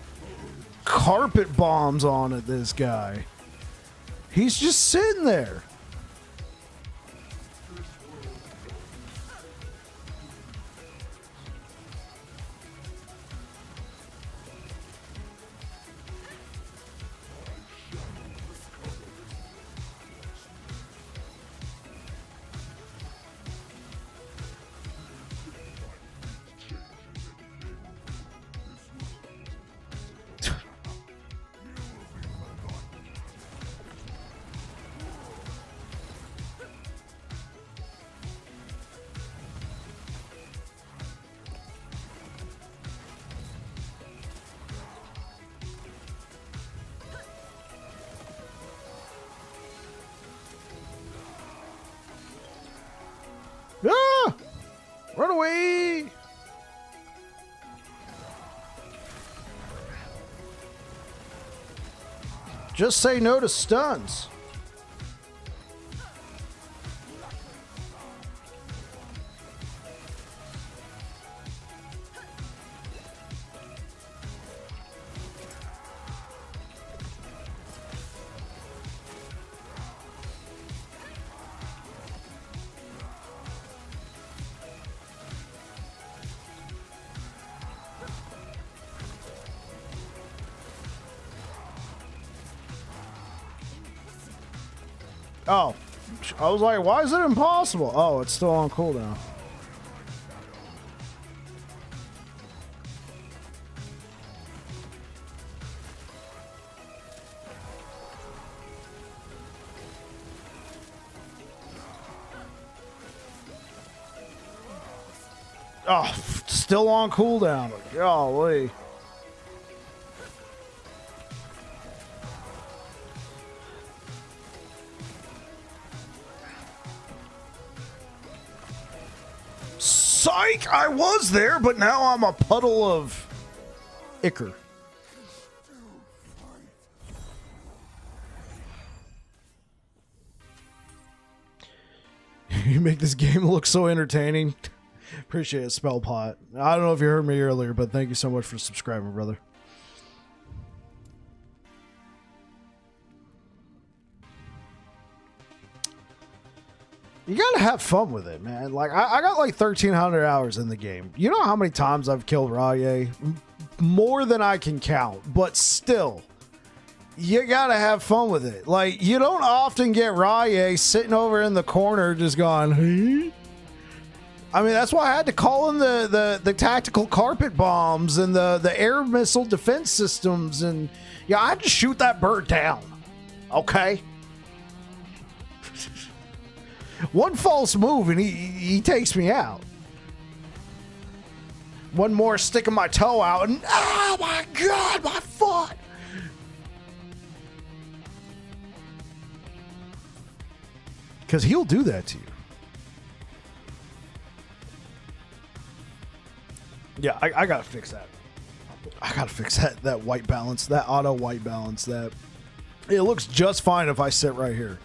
carpet bombs on at this guy. He's just sitting there. Ah! Run away! Just say no to stuns. Oh, I was like, why is it impossible? Oh, it's still on cooldown. Oh, still on cooldown. Golly. Psych! I was there, but now I'm a puddle of ichor. You make this game look so entertaining. Appreciate it, Spellpot. I don't know if you heard me earlier, but thank you so much for subscribing, brother. You gotta have fun with it, man. Like, I got like 1,300 hours in the game. You know how many times I've killed Rye? More than I can count, but still, you gotta have fun with it. Like, you don't often get Rye sitting over in the corner just going, hey? I mean, that's why I had to call in the tactical carpet bombs and the air missile defense systems, and yeah, I had to shoot that bird down. Okay? One false move and he takes me out. One more sticking my toe out and oh my god, my foot! Because he'll do that to you. Yeah, I gotta fix that. I gotta fix that white balance, that auto white balance. That it looks just fine if I sit right here.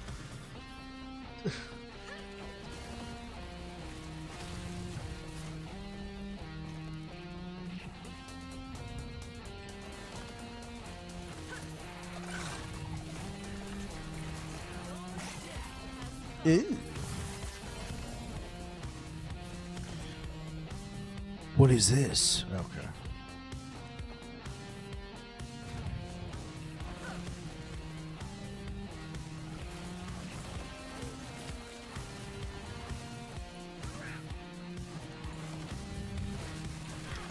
Ew. What is this? Okay.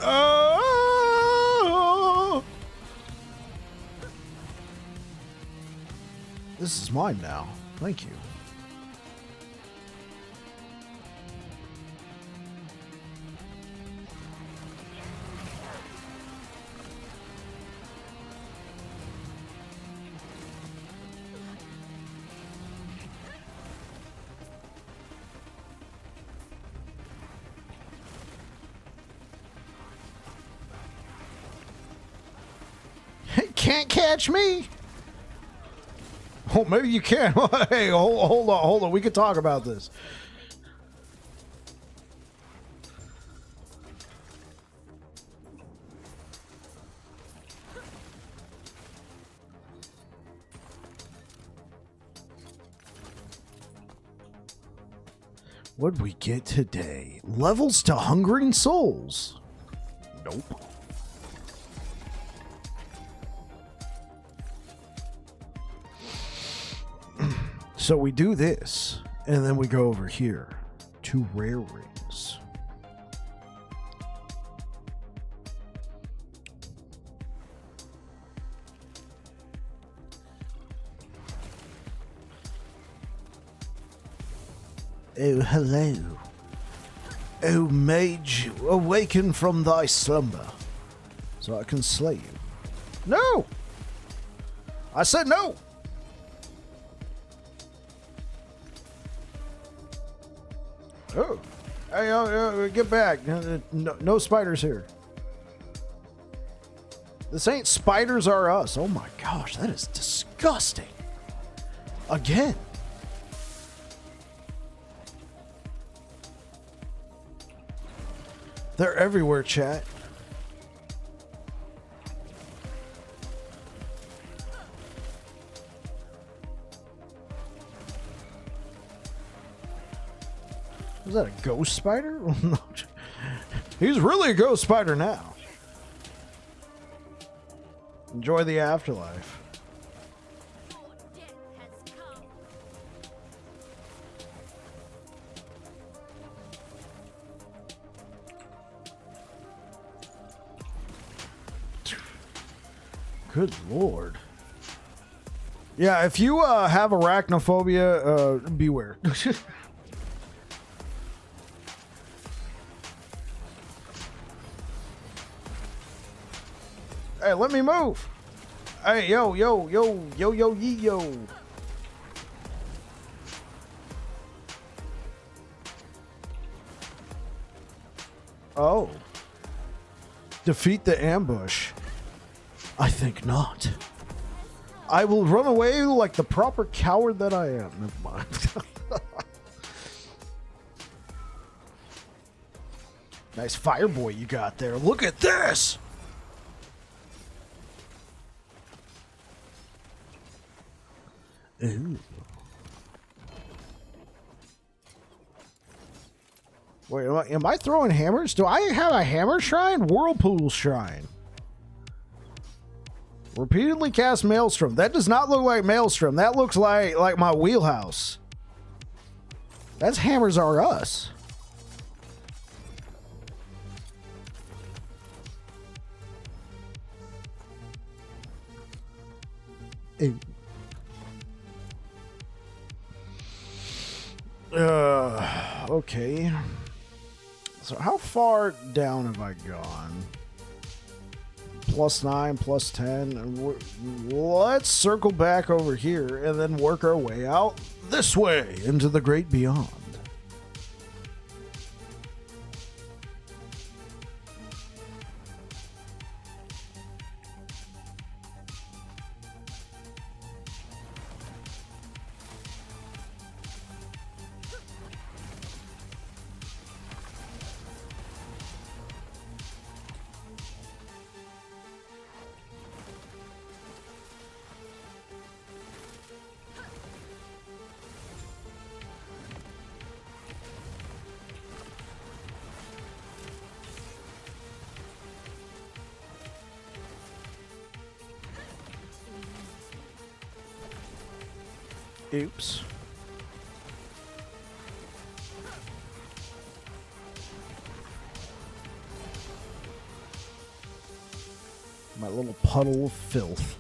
Oh! This is mine now. Thank you. Can't catch me. Oh, maybe you can. Hey, hold on. We could talk about this. What'd we get today? Levels to Hungering Souls. Nope. So we do this, and then we go over here to rare rings. Oh, hello. Oh, mage, awaken from thy slumber, so I can slay you. No! I said no! Oh, hey, get back. No spiders here. This ain't Spiders Are Us. Oh my gosh, that is disgusting. Again. They're everywhere, chat. Is that a ghost spider? No. He's really a ghost spider now. Enjoy the afterlife. Good lord. Yeah, if you have arachnophobia, beware. Hey, let me move. Hey, yo. Oh. Defeat the ambush. I think not. I will run away like the proper coward that I am. Never mind. Nice fire boy you got there. Look at this! Ooh. Wait, am I throwing hammers? Do I have a hammer shrine? Whirlpool shrine. Repeatedly cast Maelstrom. That does not look like Maelstrom. That looks like my wheelhouse. That's Hammers Are Us. Ew. Okay. So how far down have I gone? +9, +10. Let's circle back over here and then work our way out this way into the great beyond. Oops. My little puddle of filth.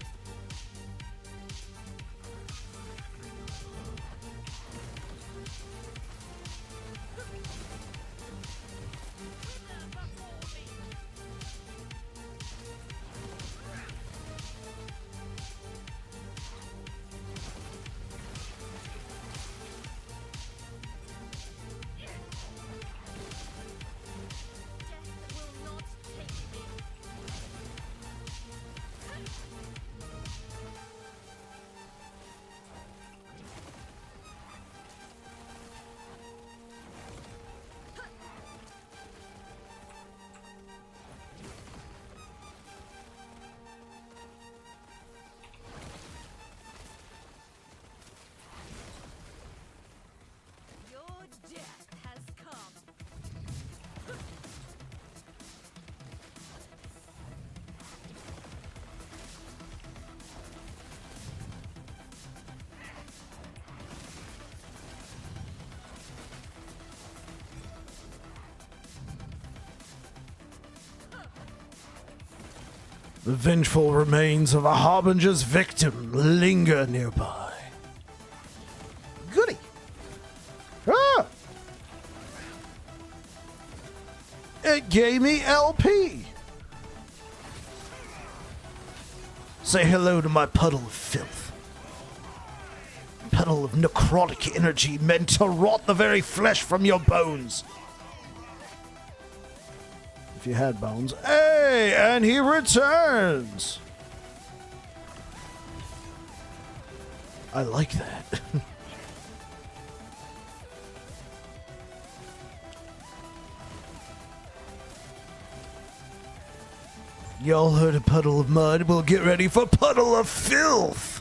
The vengeful remains of a harbinger's victim linger nearby. Goody! Ah! It gave me LP! Say hello to my puddle of filth. Puddle of necrotic energy meant to rot the very flesh from your bones. If you had bones. Hey, and he returns. I like that. Y'all heard a puddle of mud. We'll get ready for puddle of filth.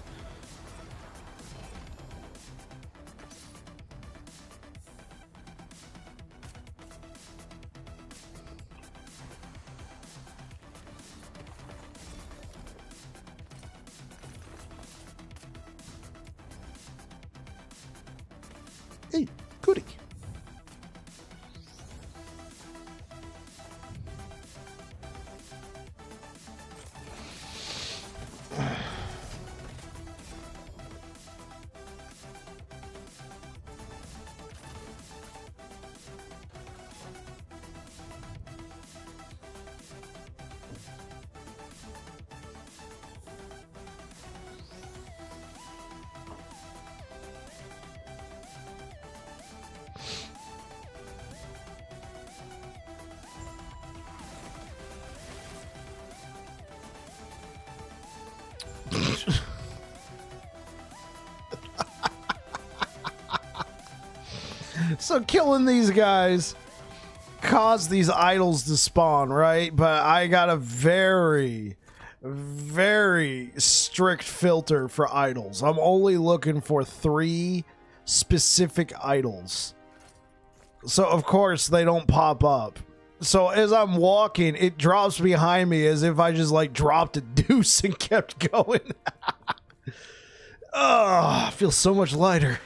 Hey, goody. So killing these guys cause these idols to spawn, right? But I got a very, very strict filter for idols. I'm only looking for 3 specific idols. So, of course, they don't pop up. So, as I'm walking, it drops behind me as if I just, like, dropped a deuce and kept going. Oh, I feel so much lighter.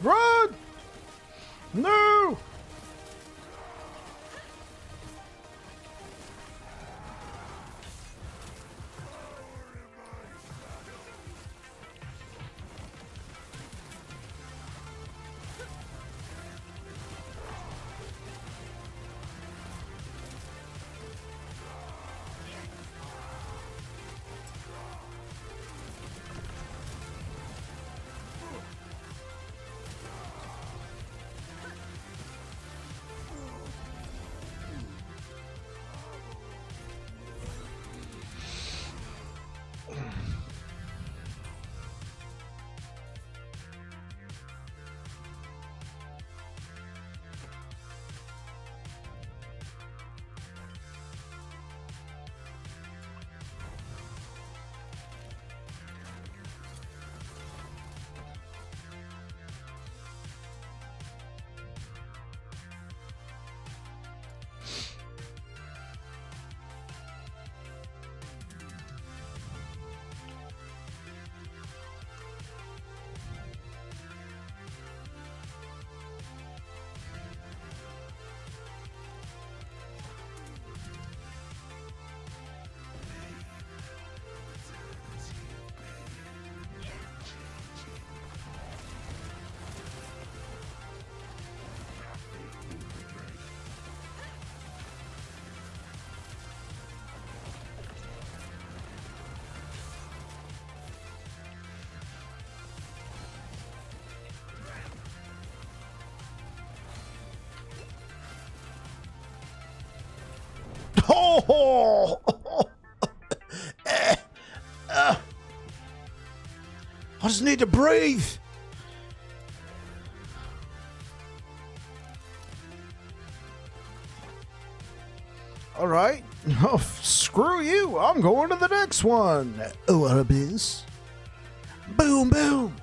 Run! No! Oh! I just need to breathe. All right. Oh, screw you. I'm going to the next one. Oh, abyss. Boom, boom.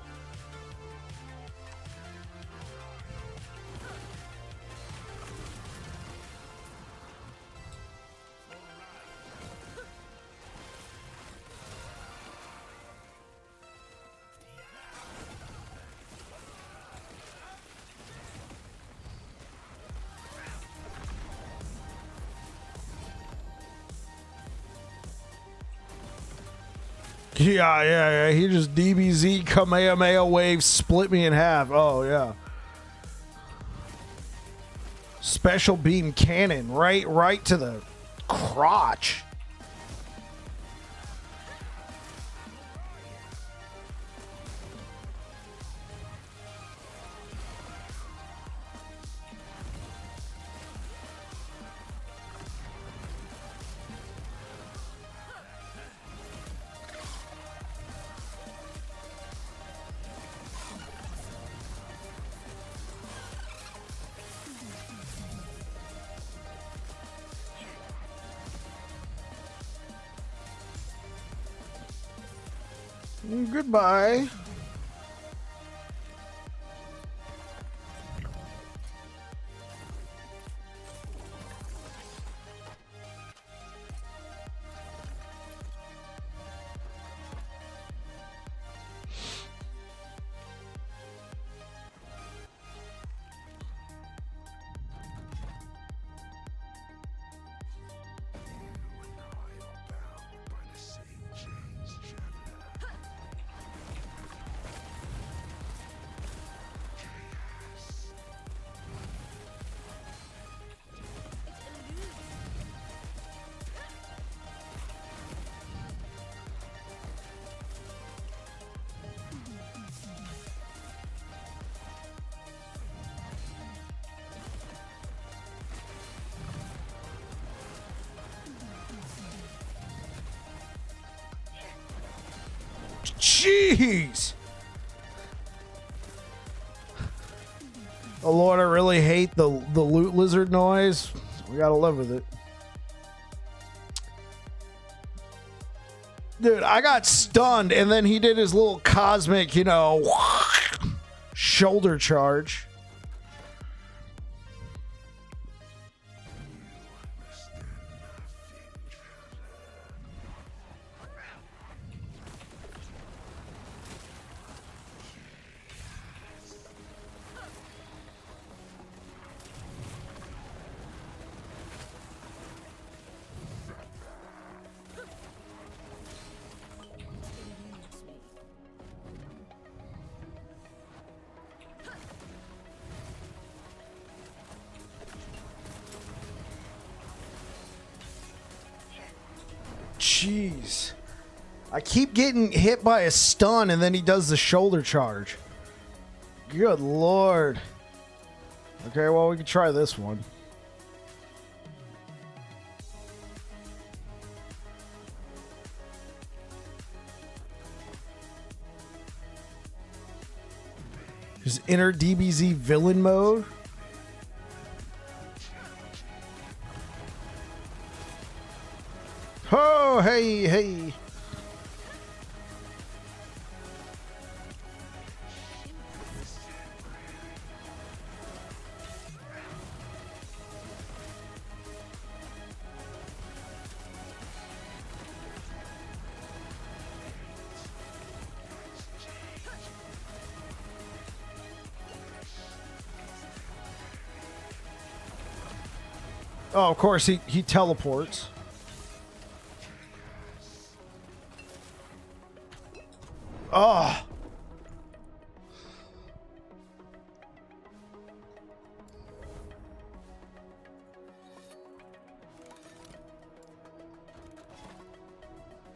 Yeah. He just DBZ Kamehameha wave split me in half. Oh, yeah. Special beam cannon right to the crotch. Goodbye. Jeez. Oh Lord, I really hate the loot lizard noise. We gotta live with it. Dude, I got stunned and then he did his little cosmic, shoulder charge. Jeez. I keep getting hit by a stun and then he does the shoulder charge. Good Lord. Okay, well, we can try this one. His inner DBZ villain mode. Oh, hey. Oh, of course, he teleports. Oh.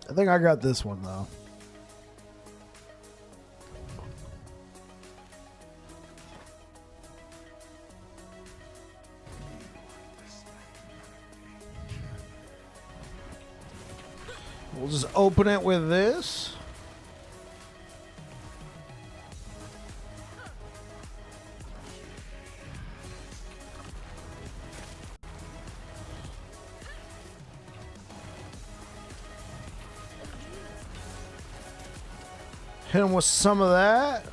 I think I got this one, though. We'll just open it with this. Hit him with some of that.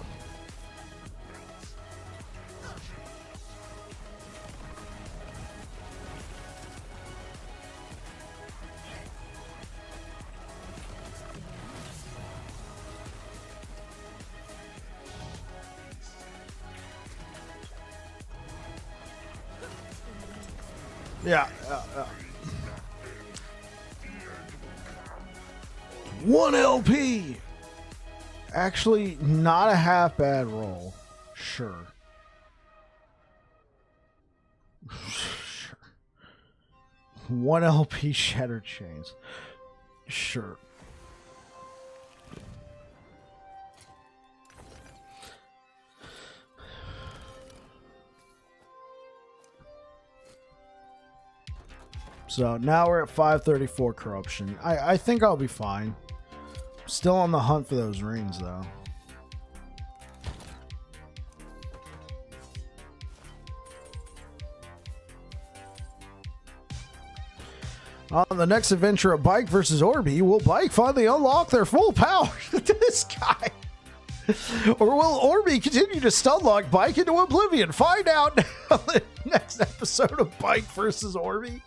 Yeah. 1 LP. Actually, not a half bad roll. Sure. Sure. 1 LP Shattered Chains. Sure. So now we're at 534 corruption. I think I'll be fine. Still on the hunt for those rings, though. On the next adventure of Bike versus Orby, will Bike finally unlock their full power? This guy. Or will Orby continue to stunlock Bike into oblivion? Find out on the next episode of Bike versus Orby.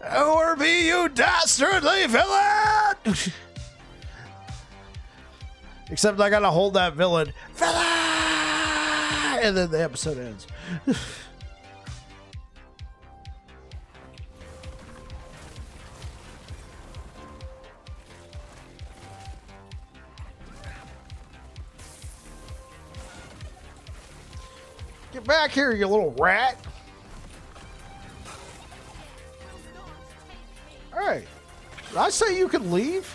Orby, you dastardly villain! Except I gotta hold that villain. Villain! And then the episode ends. Get back here, you little rat. Alright. Did I say you could leave?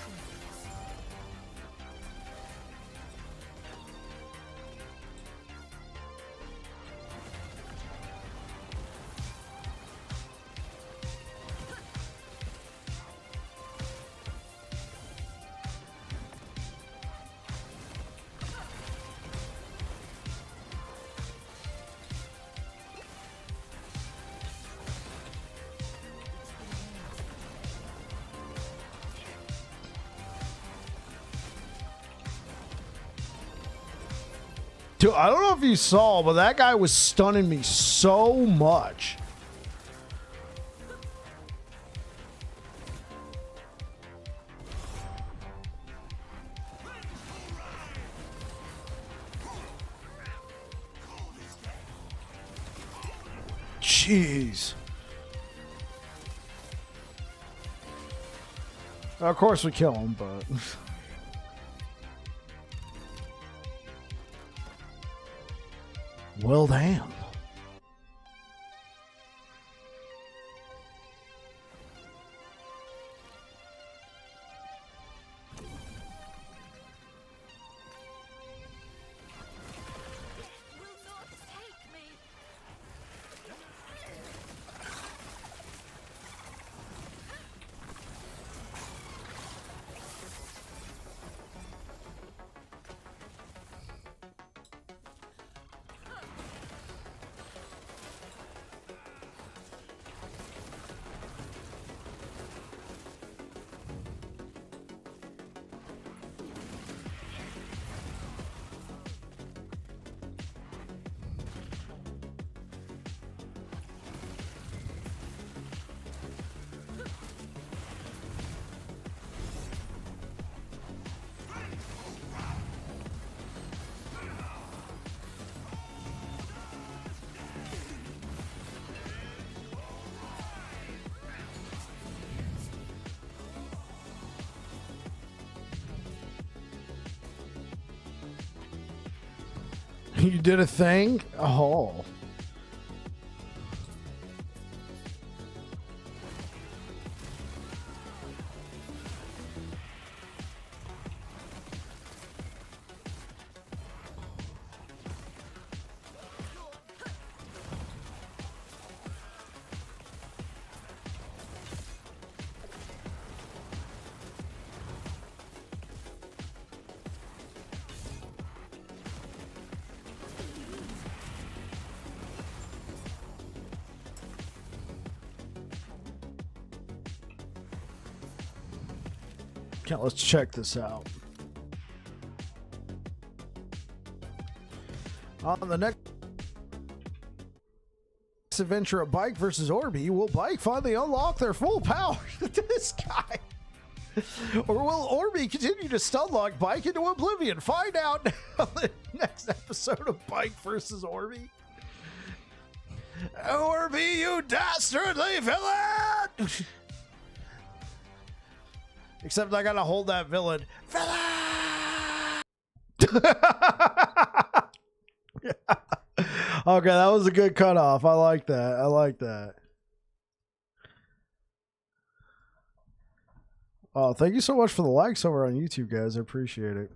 Dude, I don't know if you saw, but that guy was stunning me so much. Jeez. Of course we kill him, but... Well, damn. You did a thing? Oh. Okay, let's check this out. On the next adventure of Bike versus Orby, will Bike finally unlock their full power? This guy. Or will Orby continue to stunlock Bike into oblivion? Find out on the next episode of Bike versus Orby. Orby, you dastardly villain! Except I gotta hold that villain. Okay, that was a good cutoff. I like that. I like that. Oh, thank you so much for the likes over on YouTube, guys. I appreciate it.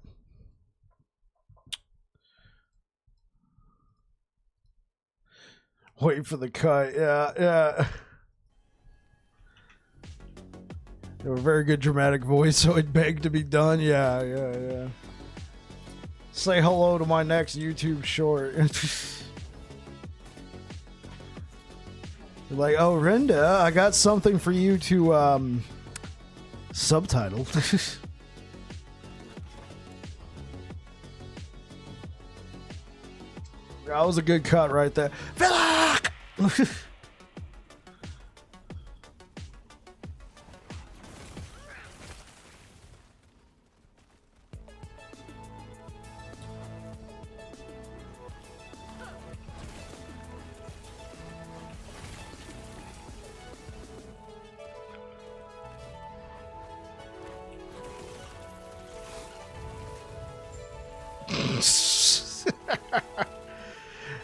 Wait for the cut. Yeah, yeah. You have a very good dramatic voice, so it begged to be done. Yeah, yeah, yeah. Say hello to my next YouTube short. You're like, oh, Renda, I got something for you to subtitle. That was a good cut right there. Warlock!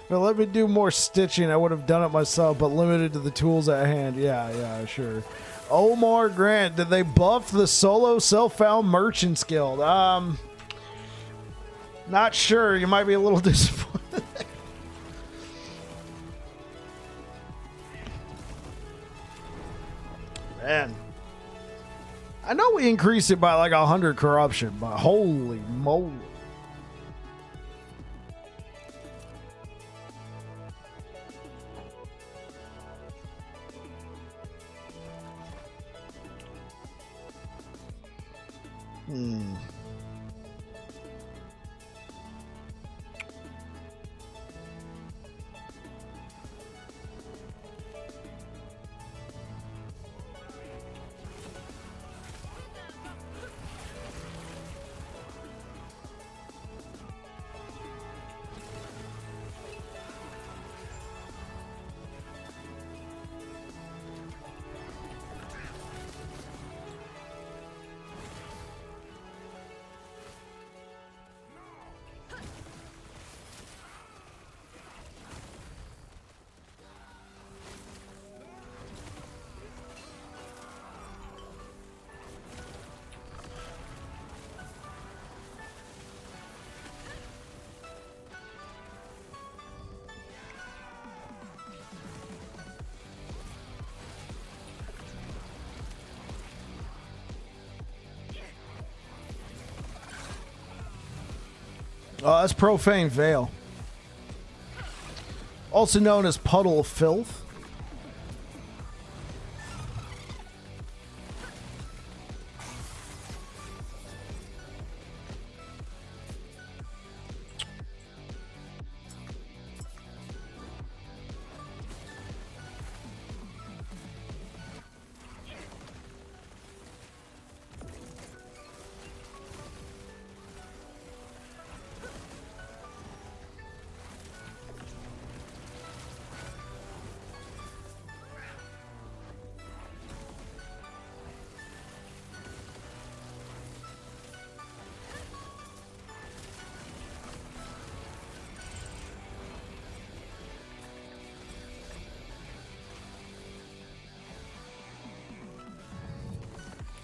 Now let me do more stitching. I would have done it myself, but limited to the tools at hand. Yeah, yeah, sure. Omar Grant, did they buff the solo self-found merchants guild? Not sure. You might be a little disappointed. Man, I know we increased it by like 100 corruption, but holy moly. Oh, that's Profane Veil. Also known as Puddle of Filth.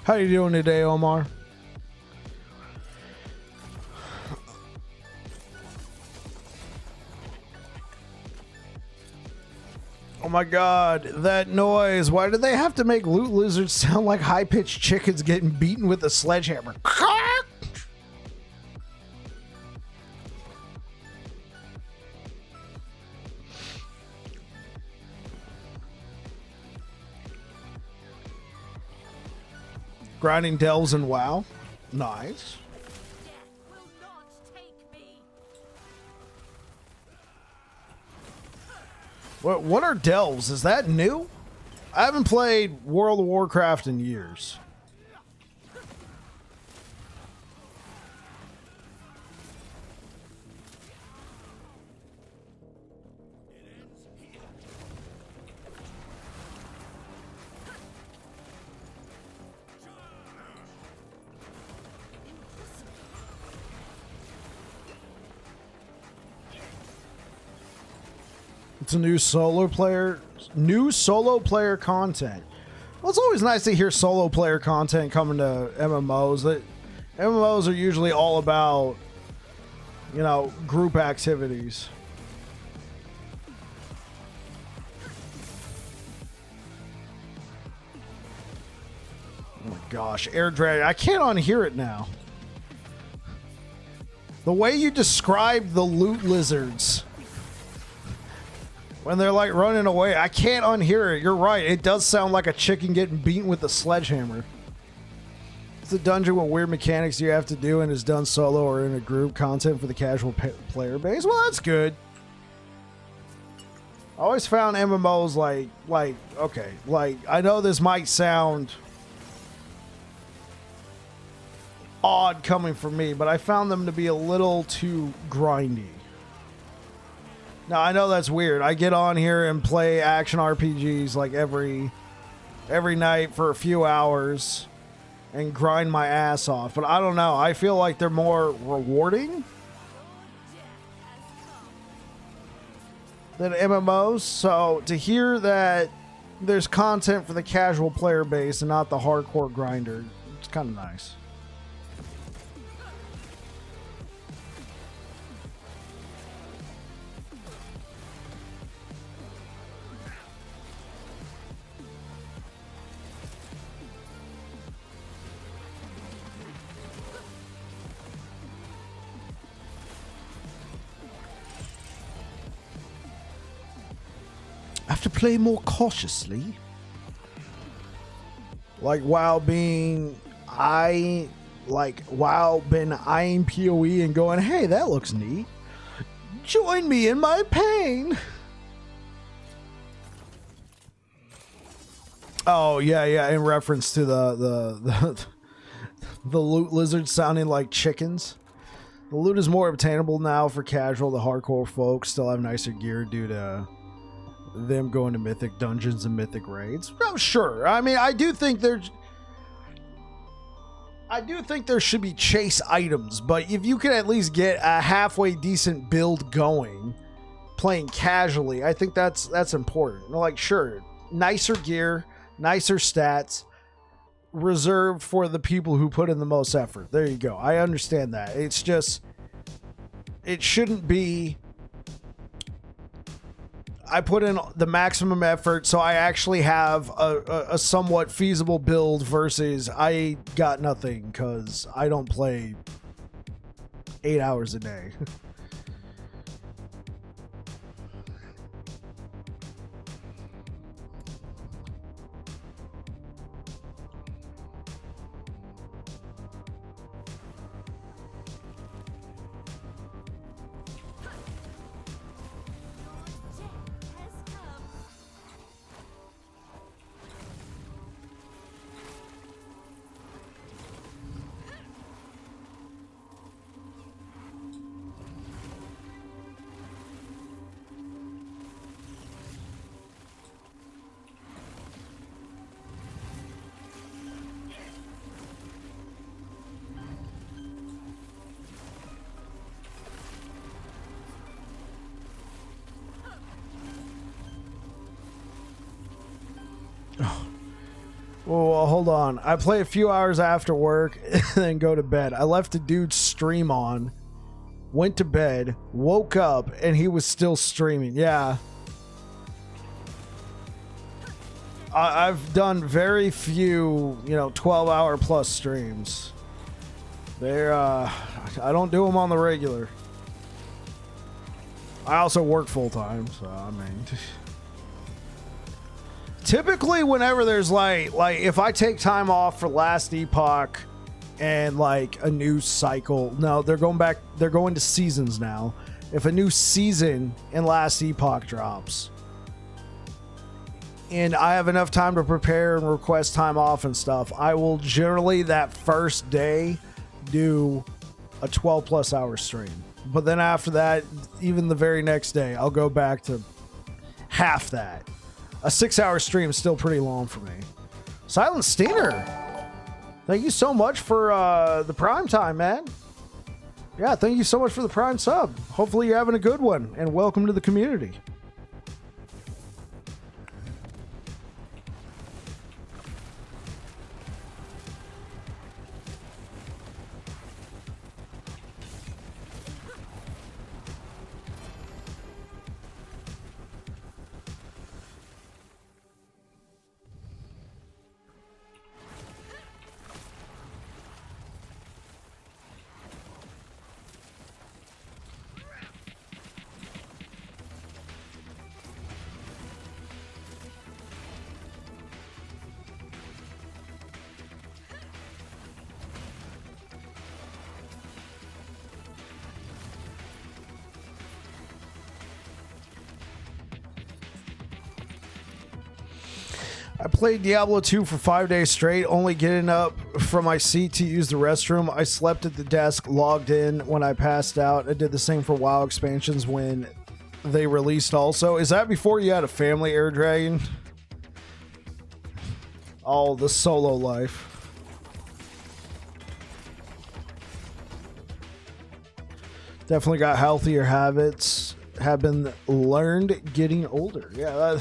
How you doing today, Omar? Oh my god, that noise. Why do they have to make loot lizards sound like high-pitched chickens getting beaten with a sledgehammer? Grinding delves and WoW. Nice. What are delves? Is that new? I haven't played World of Warcraft in years. It's a new solo player content. Well, it's always nice to hear solo player content coming to MMOs. That MMOs are usually all about, you know, group activities. Oh my gosh, air drag. I can't unhear it now. The way you described the loot lizards when they're like running away, I can't unhear it. You're right. It does sound like a chicken getting beaten with a sledgehammer. It's a dungeon with weird mechanics you have to do and is done solo or in a group. Content for the casual player base. Well, that's good. I always found MMOs okay, like, I know this might sound odd coming from me, but I found them to be a little too grindy. Now, I know that's weird. I get on here and play action RPGs like every night for a few hours and grind my ass off, but I don't know. I feel like they're more rewarding than MMOs. So to hear that there's content for the casual player base and not the hardcore grinder, it's kind of nice. I have to play more cautiously. Like while been eyeing PoE and going, hey, that looks neat. Join me in my pain. Oh yeah, in reference to the loot lizards sounding like chickens. The loot is more obtainable now for casual. The hardcore folks still have nicer gear due to them going to mythic dungeons and mythic raids. Oh, sure. I mean, I do think there should be chase items, but if you can at least get a halfway decent build going, playing casually, I think that's important. Like, sure, nicer gear, nicer stats, reserved for the people who put in the most effort. There you go. I understand that. It's just, it shouldn't be I put in the maximum effort, so I actually have a somewhat feasible build versus I got nothing because I don't play 8 hours a day. Well, hold on. I play a few hours after work and then go to bed. I left a dude's stream on, went to bed, woke up, and he was still streaming. Yeah. I've done very few, 12-hour plus streams. They're, I don't do them on the regular. I also work full time, so I mean... Typically, whenever there's like if I take time off for last Epoch and like a new cycle, no, they're going to seasons now. If a new season in last Epoch drops and I have enough time to prepare and request time off and stuff, I will generally that first day do a 12 plus hour stream. But then after that, even the very next day, I'll go back to half that. A 6-hour stream is still pretty long for me. Silent Steiner, thank you so much for the Prime time, man. Yeah, thank you so much for the Prime sub. Hopefully you're having a good one, and welcome to the community. I played Diablo 2 for 5 days straight, only getting up from my seat to use the restroom. I slept at the desk, logged in when I passed out. I did the same for WoW expansions when they released also. Is that before you had a family, Air Dragon? Oh, the solo life. Definitely got healthier habits. Have been learned getting older. Yeah,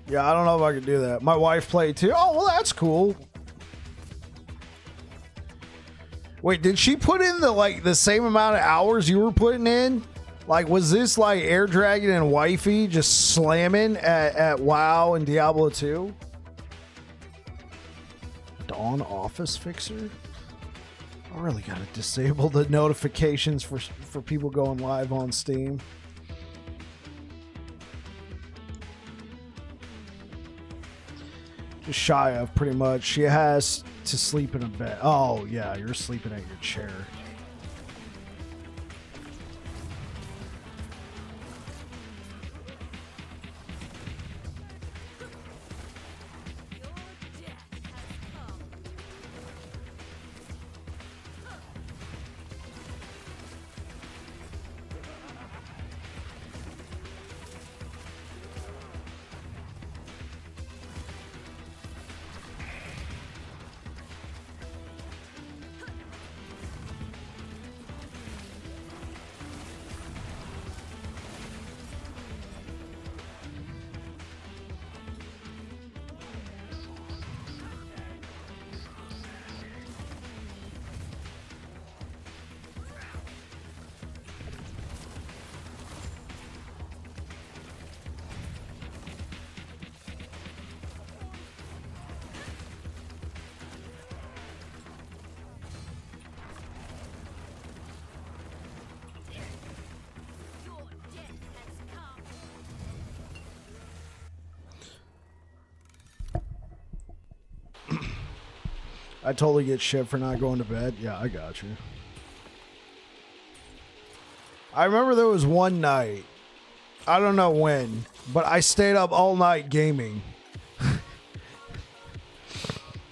yeah, I don't know if I could do that. My wife played too. Oh, well, that's cool. Wait, did she put in the same amount of hours you were putting in? Like, was this like Air Dragon and Wifey just slamming at WoW and Diablo 2? Dawn Office Fixer? I really gotta disable the notifications for people going live on Steam. Just shy of, pretty much. She has to sleep in a bed. Oh, yeah, you're sleeping at your chair. I totally get shit for not going to bed. Yeah, I got you. I remember there was one night, I don't know when, but I stayed up all night gaming.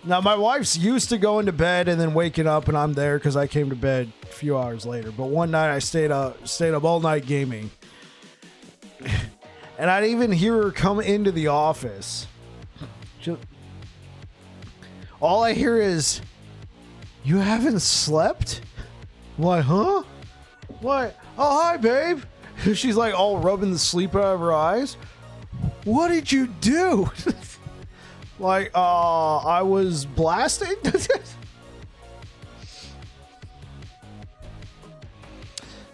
Now, my wife's used to going to bed and then waking up, and I'm there because I came to bed a few hours later. But one night I stayed up all night gaming. And I'd even hear her come into the office. All I hear is, "You haven't slept?" I'm like, huh? What? Oh, hi, babe. She's like all rubbing the sleep out of her eyes. What did you do? Like, I was blasting.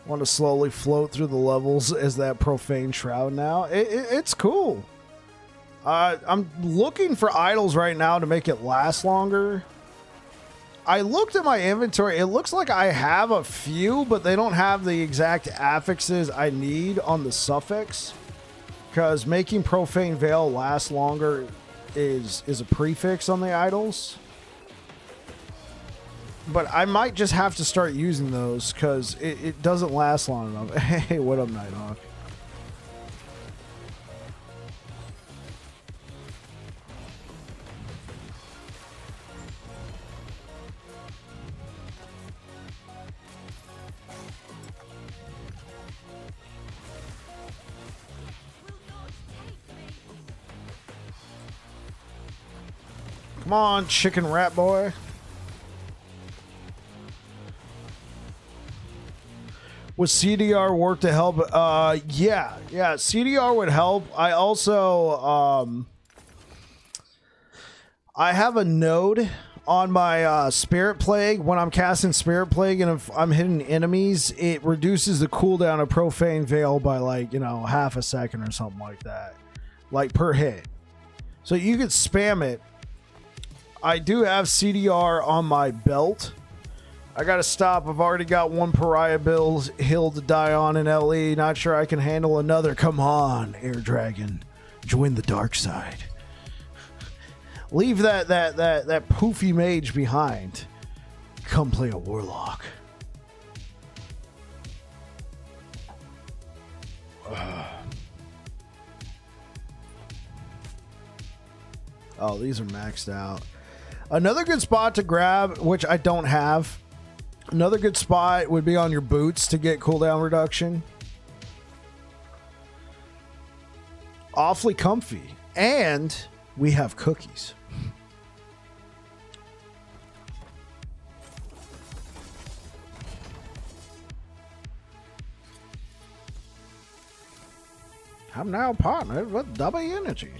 Want to slowly float through the levels as that profane shroud now. It's cool. I'm looking for idols right now to make it last longer. I looked at my inventory. It looks like I have a few, but they don't have the exact affixes I need on the suffix. Because making Profane Veil last longer is a prefix on the idols. But I might just have to start using those because it doesn't last long enough. Hey, what up, Nighthawk? Come on, chicken rat boy. Would CDR work to help? Yeah, CDR would help. I also, I have a node on my Spirit Plague. When I'm casting Spirit Plague and if I'm hitting enemies, it reduces the cooldown of Profane Veil by like, half a second or something like that. Like per hit. So you could spam it. I do have CDR on my belt. I gotta stop. I've already got one pariah hill to die on in LE. Not sure I can handle another. Come on, Air Dragon. Join the dark side. Leave that poofy mage behind. Come play a Warlock. Oh, these are maxed out. Another good spot to grab, which I don't have. Another good spot would be on your boots to get cooldown reduction. Awfully comfy. And we have cookies. I'm now partnered with double energy.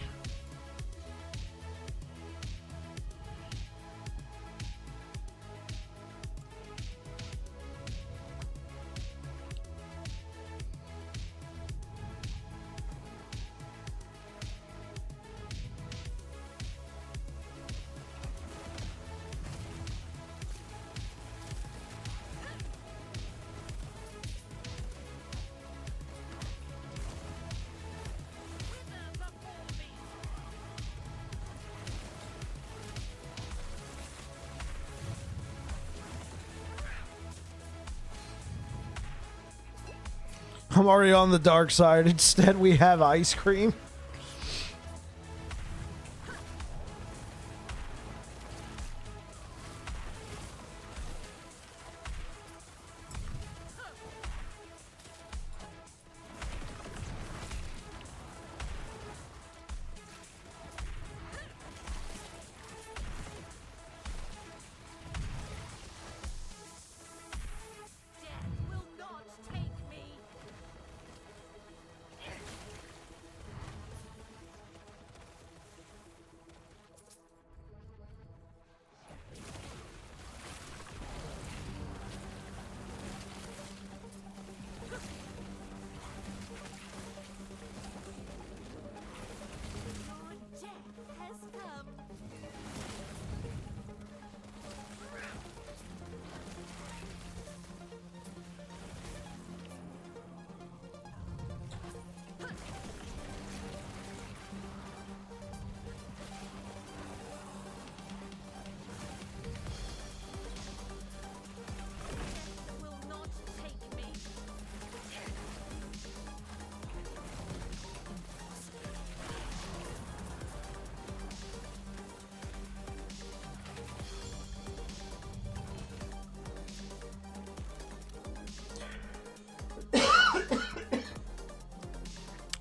I'm already on the dark side. Instead, we have ice cream.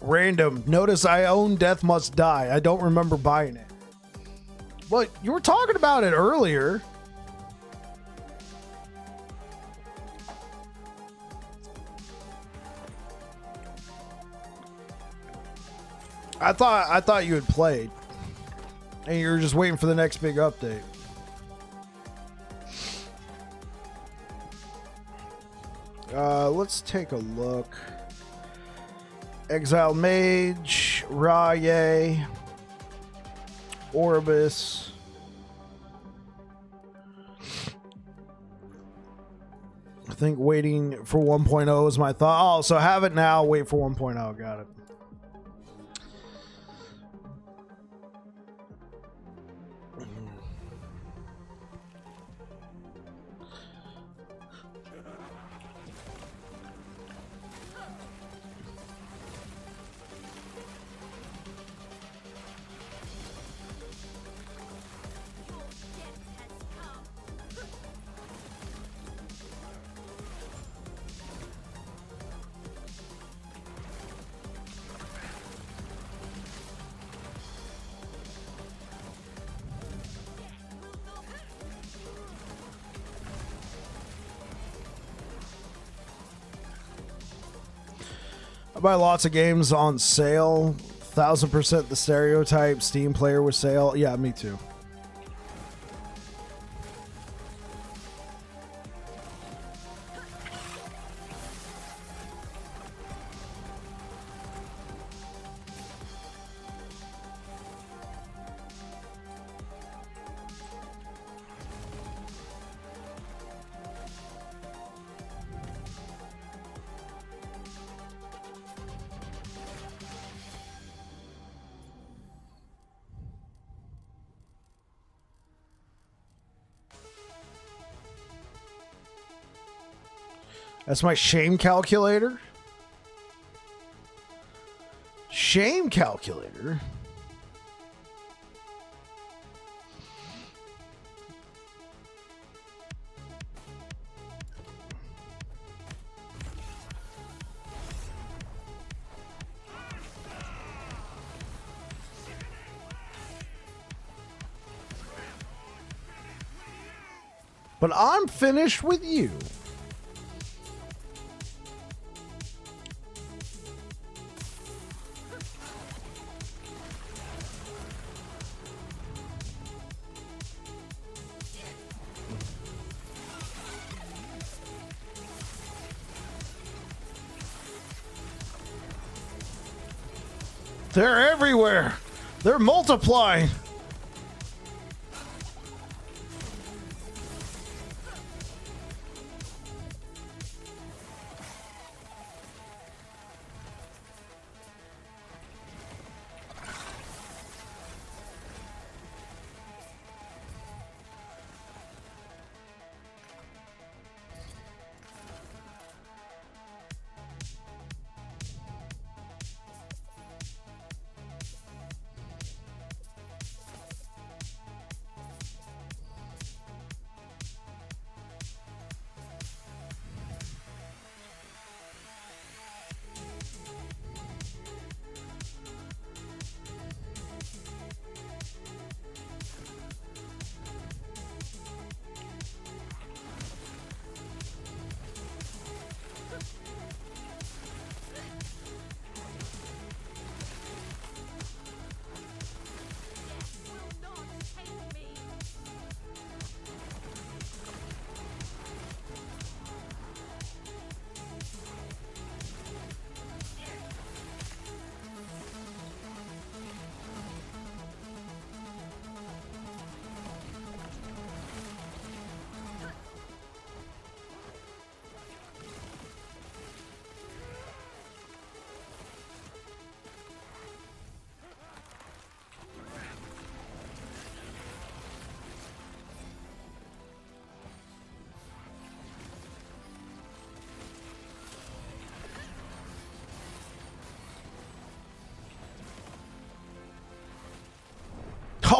Random. Notice I own Death Must Die. I don't remember buying it. But you were talking about it earlier. I thought you had played. And you were just waiting for the next big update. Let's take a look. Exile Mage, Raye, Orbis. I think waiting for 1.0 is my thought. Oh, so have it now, wait for 1.0. Got it. I buy lots of games on sale. 1000% the stereotype. Steam player with sale. Yeah, me too. That's my shame calculator. Shame calculator. But I'm finished with you. They're everywhere. They're multiplying.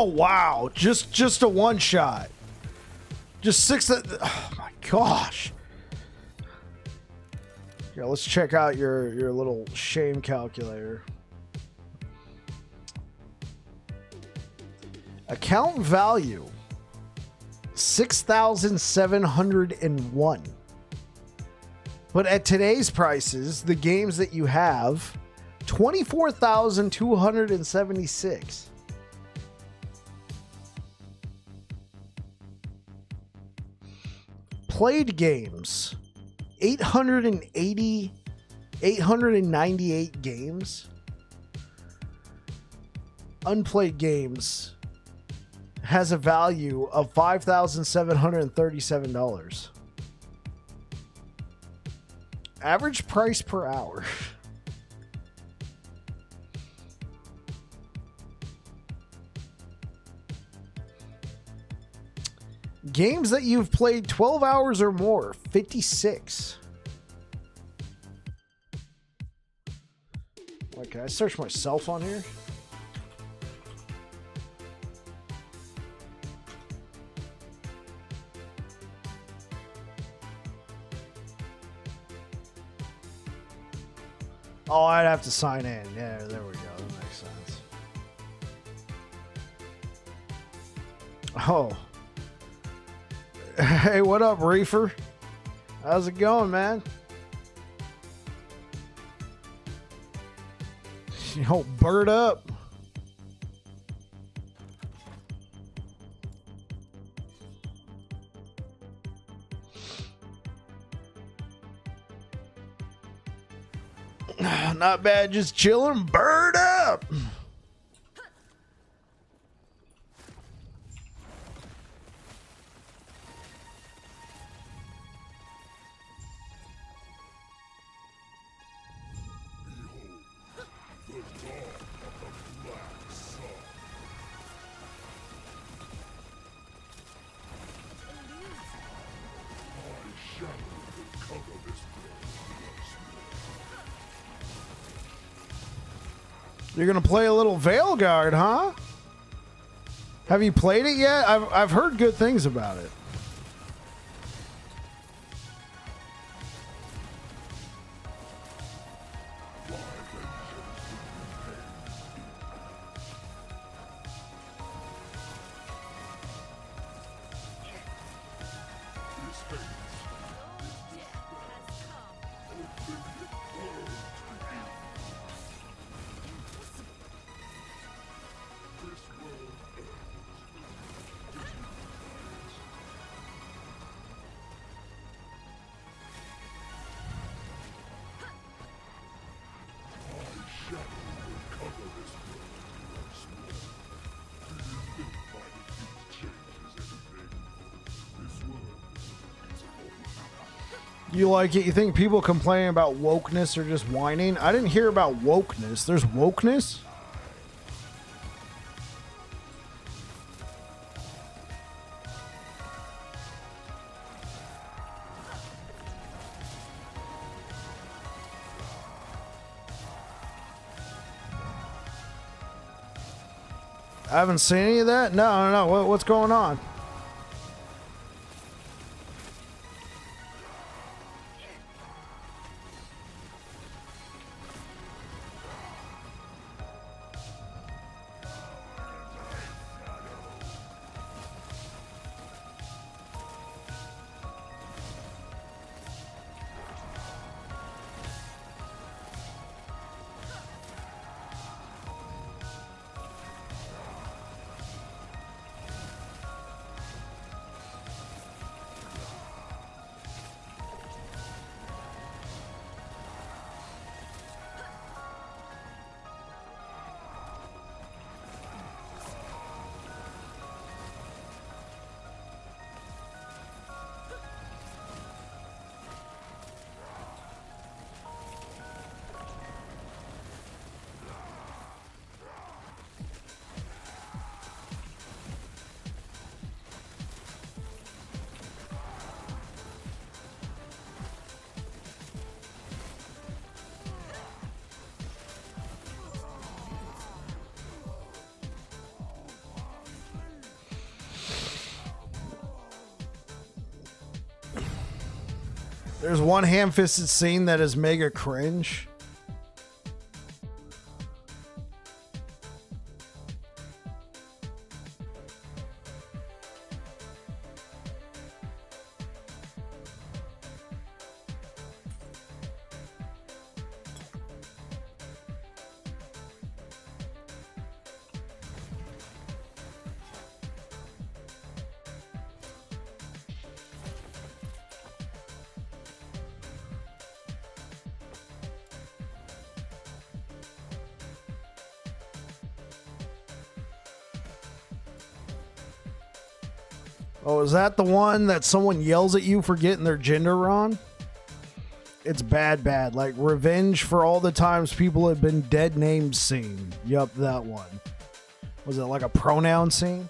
Oh wow, just a one shot. Just six. Oh my gosh. Here, let's check out your little shame calculator. Account value 6,701. But at today's prices, the games that you have 24,276. Played games 898 games. Unplayed games has a value of $5,737. Average price per hour. Games that you've played 12 hours or more, 56. Wait, can I search myself on here? Oh, I'd have to sign in. Yeah, there we go. That makes sense. Oh. Hey, what up, Reefer? How's it going, man? Yo, bird up. Not bad, just chilling. Bird up. You're gonna play a little Veilguard, huh? Have you played it yet? I've heard good things about it. You like it? You think people complaining about wokeness are just whining? I didn't hear about wokeness. There's wokeness? I haven't seen any of that? No. What's going on? There's one ham-fisted scene that is mega cringe. Oh, is that the one that someone yells at you for getting their gender wrong? It's bad. Like revenge for all the times people have been dead named scene. Yup, that one. Was it like a pronoun scene?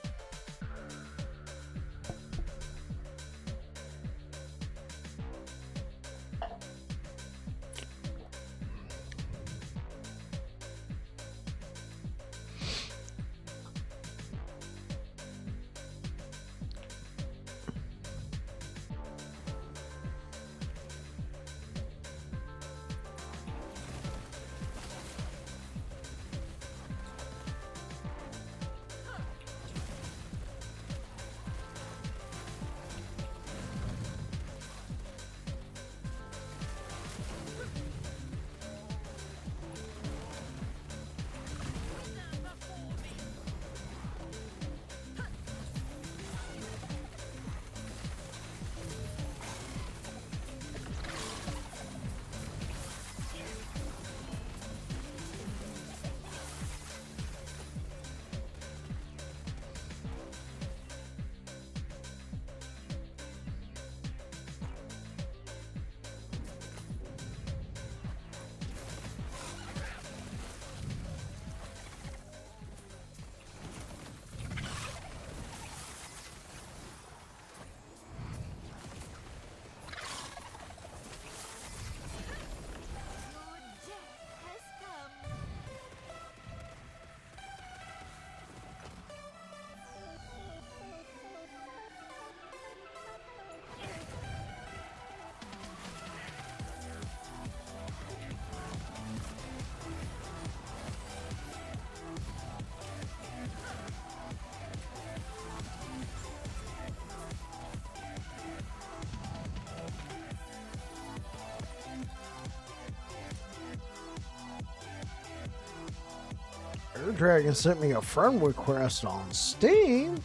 Your Dragon sent me a friend request on Steam.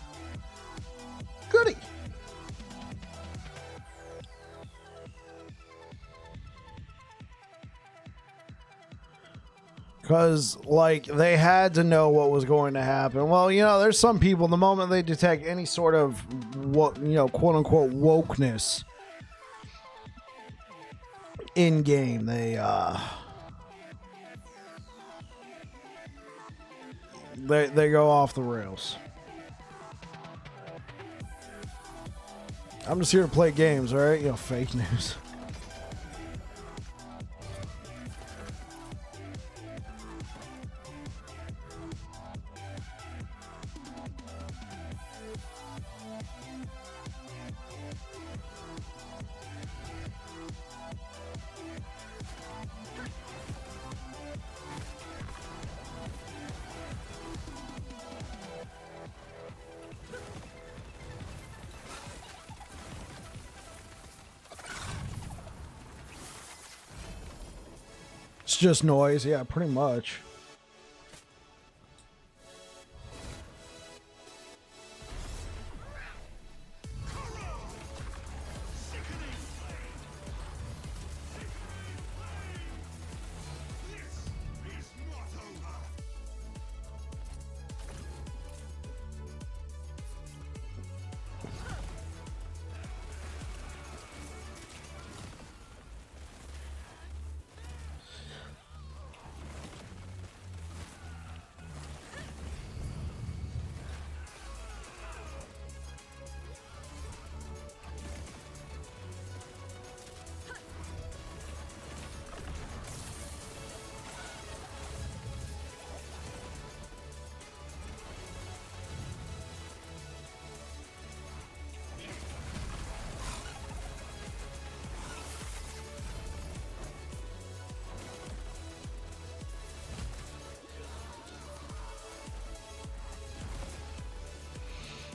Goody. Because, like, they had to know what was going to happen. Well, you know, there's some people, the moment they detect any sort of, what, you know, quote unquote wokeness in game, they go off the rails. I'm just here to play games, all right? You know, fake news. It's just noise, yeah, pretty much.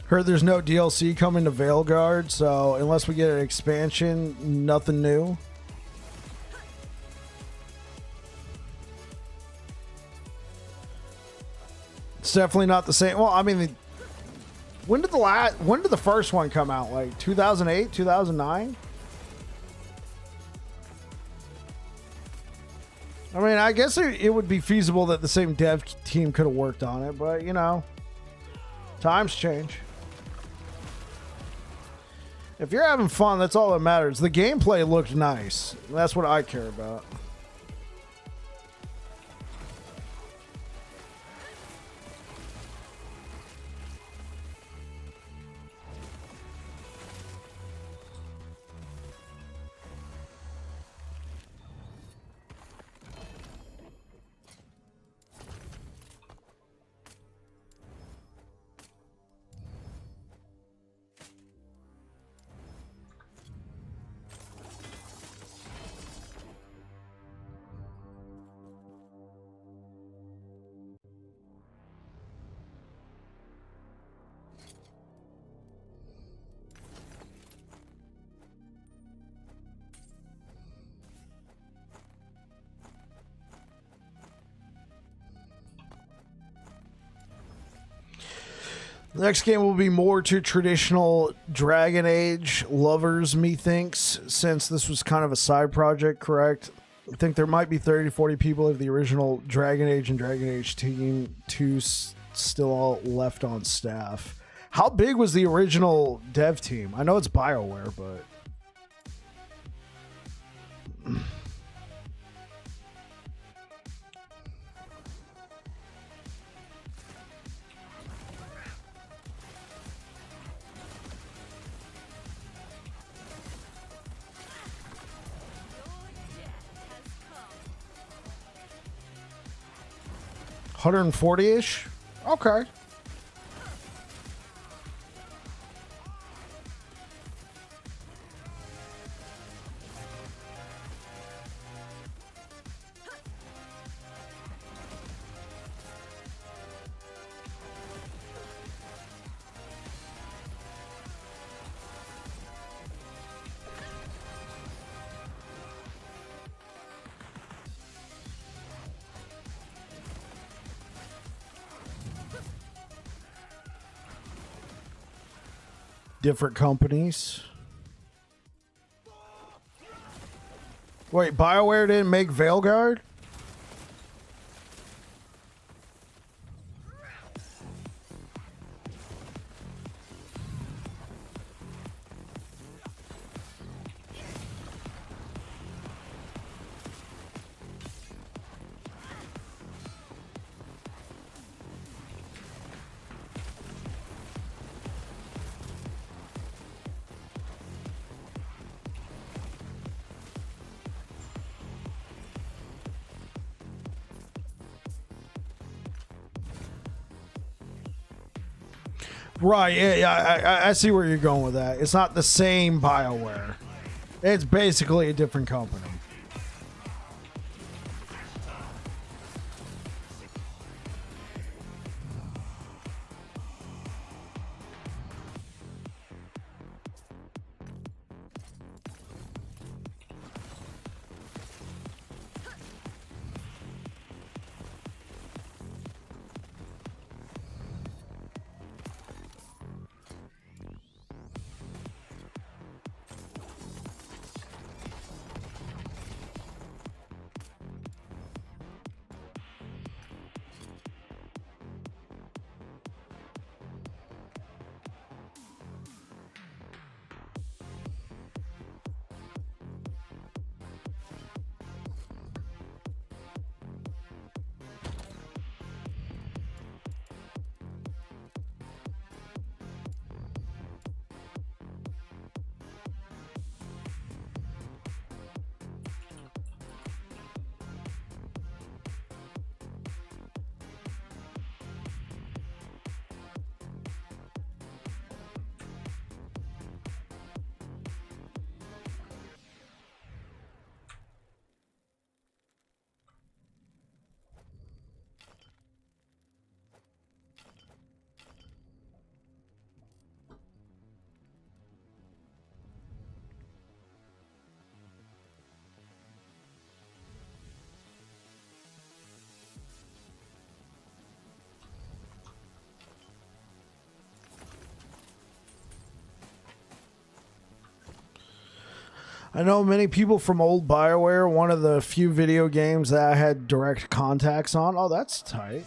Heard there's no DLC coming to Veilguard, so unless we get an expansion, nothing new. It's definitely not the same. Well, I mean, when did the first one come out? Like 2008, 2009? I mean, I guess it would be feasible that the same dev team could have worked on it, but you know, times change. If you're having fun, that's all that matters. The gameplay looked nice. That's what I care about. The next game will be more to traditional Dragon Age lovers, methinks, since this was kind of a side project, correct? I think there might be 30 to 40 people of the original Dragon Age and Dragon Age team, two still all left on staff. How big was the original dev team? I know it's BioWare, but... 140-ish? Okay. different companies. Wait, BioWare didn't make Veilguard? Right, yeah, I see where you're going with that. It's not the same BioWare. It's basically a different company. I know many people from old BioWare, one of the few video games that I had direct contacts on. Oh, that's tight.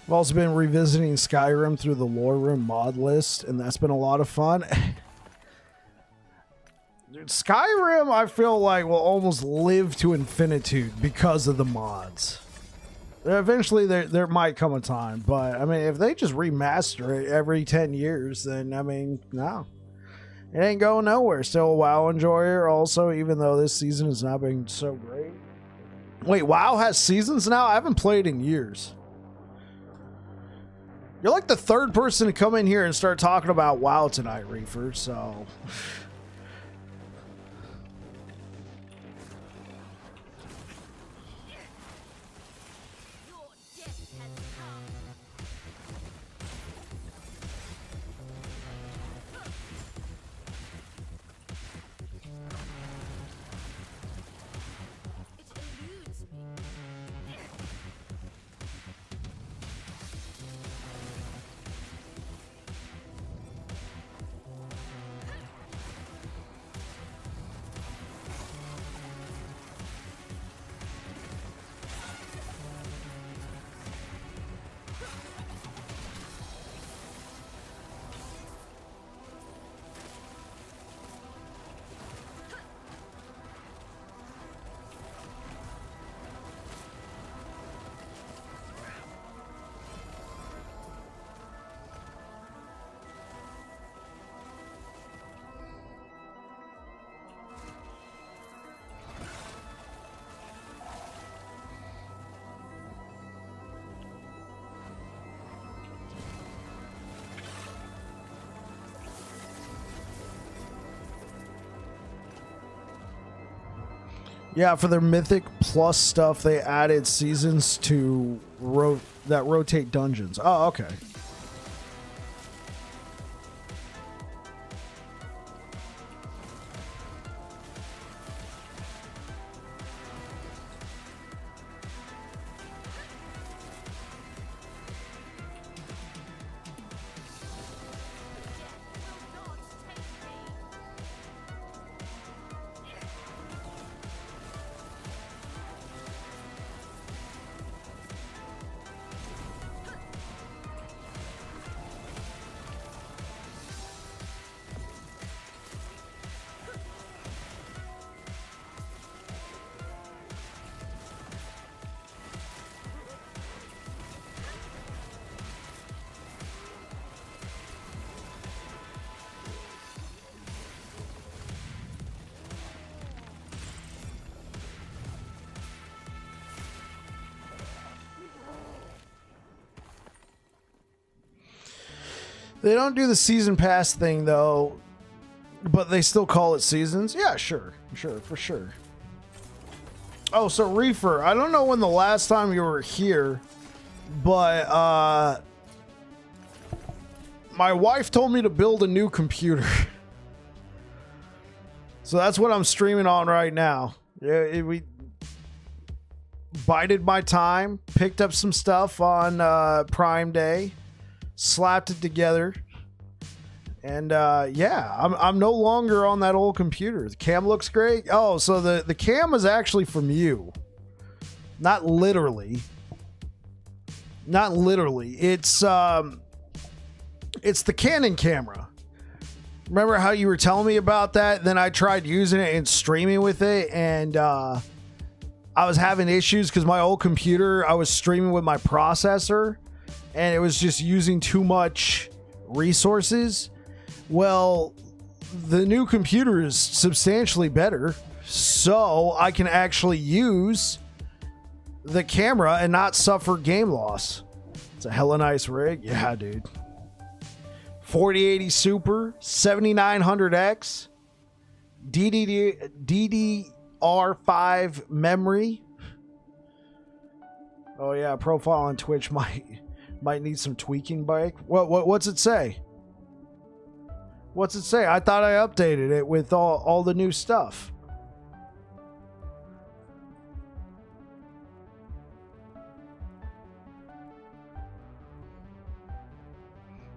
I've also been revisiting Skyrim through the Lore Room mod list, and that's been a lot of fun. Dude, Skyrim, I feel like, will almost live to infinitude because of the mods. Eventually, there might come a time, but, I mean, if they just remaster it every 10 years, then, I mean, no. It ain't going nowhere. Still a WoW enjoyer also, even though this season has not been so great. Wait, WoW has seasons now? I haven't played in years. You're like the third person to come in here and start talking about WoW tonight, Reefer, so... Yeah, for their Mythic Plus stuff, they added seasons to that rotate dungeons. Oh, okay. They don't do the season pass thing though, but they still call it seasons. Yeah, sure, for sure. Oh, so Reefer, I don't know when the last time you were here, but my wife told me to build a new computer. So that's what I'm streaming on right now. Yeah, we bided my time, picked up some stuff on Prime Day, slapped it together, and yeah, I'm no longer on that old computer. The cam looks great. Oh, so the cam is actually from you, not literally. It's the Canon camera. Remember how you were telling me about that? Then I tried using it and streaming with it, and I was having issues because my old computer, I was streaming with my processor, and it was just using too much resources. Well, the new computer is substantially better, so I can actually use the camera and not suffer game loss. It's a hella nice rig. Yeah, dude. 4080 Super, 7900X, DDR5 memory. Oh yeah, profile on Twitch might need some tweaking, bike. What's it say? What's it say? I thought I updated it with all the new stuff.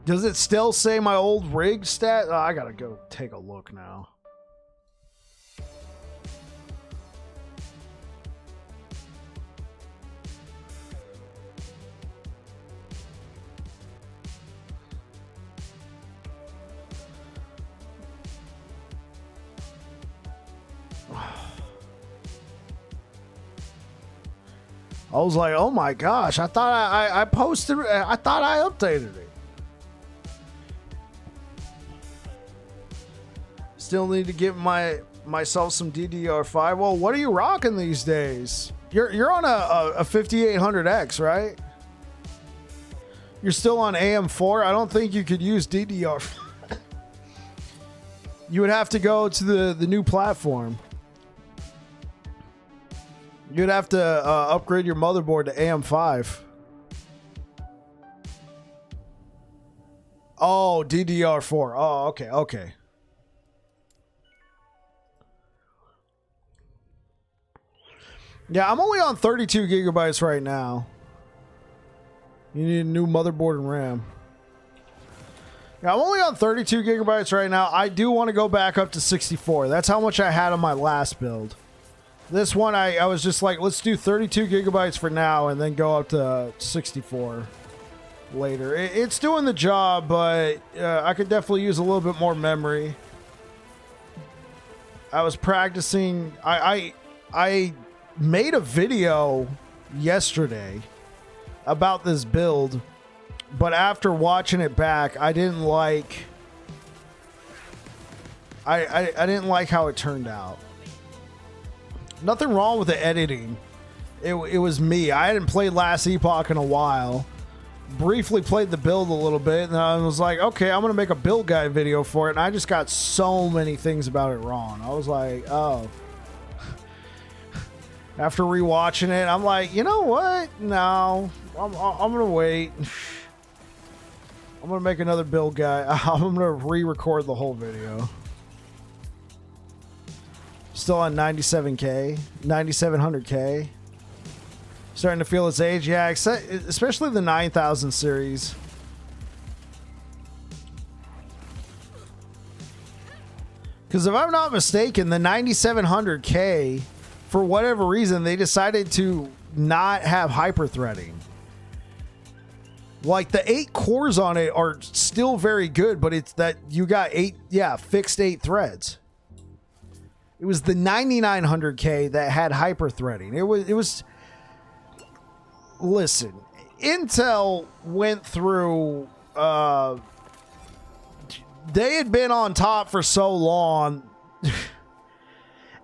Does it still say my old rig stat? Oh, I gotta go take a look now. I was like, oh my gosh, I thought I posted, I thought I updated it. Still need to get myself some DDR5. Well, what are you rocking these days? You're on a 5800X, right? You're still on AM4. I don't think you could use DDR5. You would have to go to the new platform. You'd have to upgrade your motherboard to AM5. Oh, DDR4. Oh, okay, okay. Yeah, I'm only on 32 gigabytes right now. You need a new motherboard and RAM. Yeah, I'm only on 32 gigabytes right now. I do want to go back up to 64. That's how much I had on my last build. This one, I was just like, let's do 32 gigabytes for now and then go up to 64 later. It's doing the job, but I could definitely use a little bit more memory. I was practicing. I made a video yesterday about this build, but after watching it back, I didn't like I didn't like how it turned out. Nothing wrong with the editing. It was me. I hadn't played Last Epoch in a while. Briefly played the build a little bit, and I was like, okay, I'm gonna make a build guide video for it, and I just got so many things about it wrong. I was like, oh. After rewatching it, I'm like, you know what? No, I'm gonna wait. I'm gonna make another build guide. I'm gonna re-record the whole video. Still on 97K, 9700K. Starting to feel its age, yeah. Especially the 9000 series. Because if I'm not mistaken, the 9700K, for whatever reason, they decided to not have hyper-threading. Like, the 8 cores on it are still very good, but it's that you got 8, yeah, fixed 8 threads. It was the 9900K that had hyper-threading. It was... Listen, Intel went through... they had been on top for so long...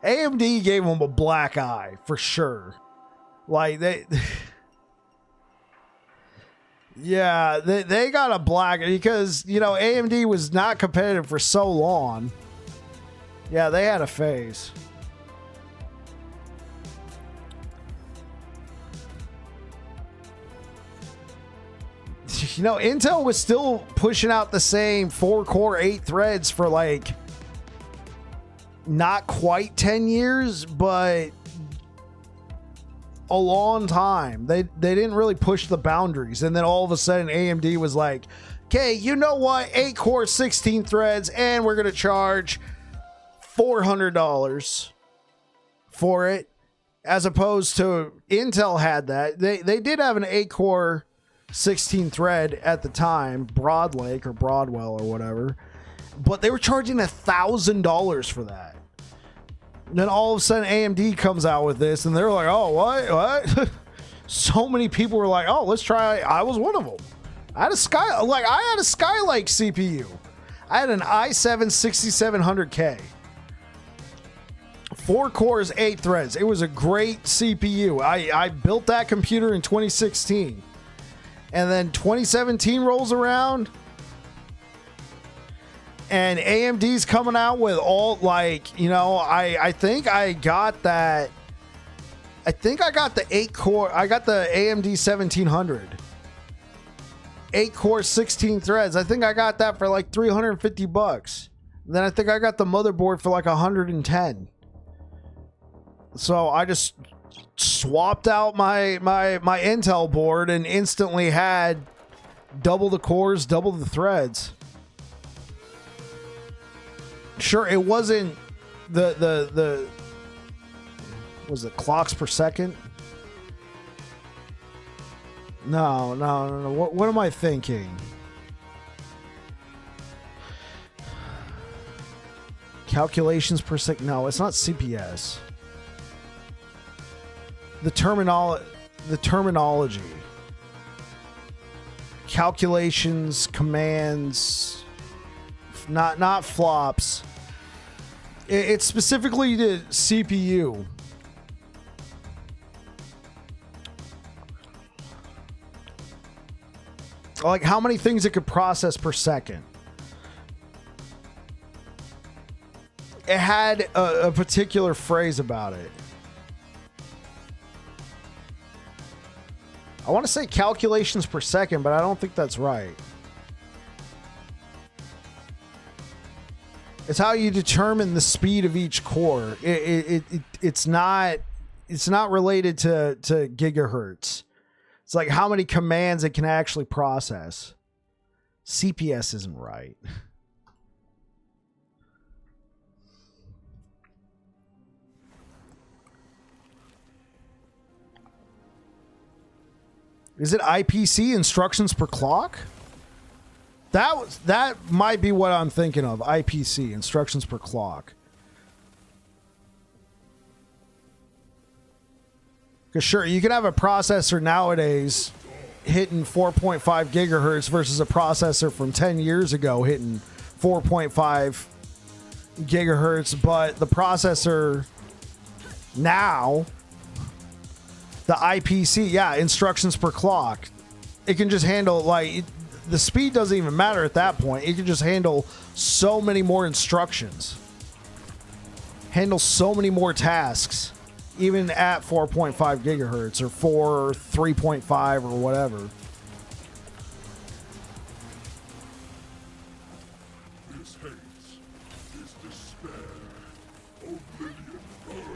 AMD gave them a black eye for sure. Like yeah, they got a black, because you know AMD was not competitive for so long. Yeah, they had a phase. You know, Intel was still pushing out the same 4-core 8 threads for like not quite 10 years, but a long time. They didn't really push the boundaries, and then all of a sudden AMD was like, okay, you know what, 8 core 16 threads, and we're gonna charge $400 for it, as opposed to Intel had that. They did have an 8 core 16 thread at the time, Broad Lake or Broadwell or whatever, but they were charging $1,000 for that. And then all of a sudden AMD comes out with this, and they're like, oh, what? So many people were like, oh, let's try. I was one of them. I had a Skylake CPU. I had an i7 6700K. 4 cores, 8 threads. It was a great CPU. I built that computer in 2016. And then 2017 rolls around, and AMD's coming out with all, like, you know, I think I got that. I think I got the 8 core. I got the AMD 1700. 8 core, 16 threads. I think I got that for like $350. Then I think I got the motherboard for like 110. So I just swapped out my Intel board and instantly had double the cores, double the threads. Sure, it wasn't the was it clocks per second? No. What am I thinking? Calculations per second? No, it's not CPS. The terminology. Calculations, commands, not flops. It's specifically the CPU. Like how many things it could process per second. It had a particular phrase about it. I want to say calculations per second, but I don't think that's right. It's how you determine the speed of each core. It's not related to gigahertz. It's like how many commands it can actually process. CPS isn't right. Is it IPC, instructions per clock? That might be what I'm thinking of. IPC, instructions per clock. Because sure, you can have a processor nowadays hitting 4.5 gigahertz versus a processor from 10 years ago hitting 4.5 gigahertz, but the processor now, the IPC, yeah, instructions per clock, it can just handle, like, the speed doesn't even matter at that point. It can just handle so many more instructions, handle so many more tasks, even at 4.5 gigahertz or 3.5 or whatever. This hates, this despair, oblivion burns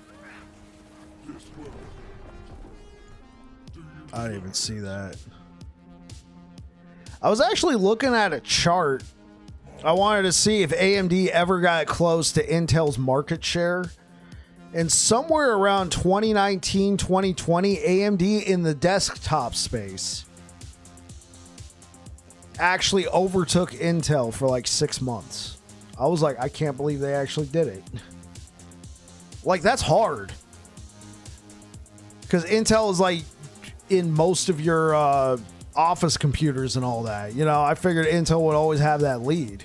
within. This world. I didn't even see that. I was actually looking at a chart. I wanted to see if AMD ever got close to Intel's market share. And somewhere around 2019, 2020, AMD in the desktop space actually overtook Intel for like 6 months. I was like, I can't believe they actually did it. Like, that's hard. Because Intel is like in most of your office computers and all that. You know, I figured Intel would always have that lead.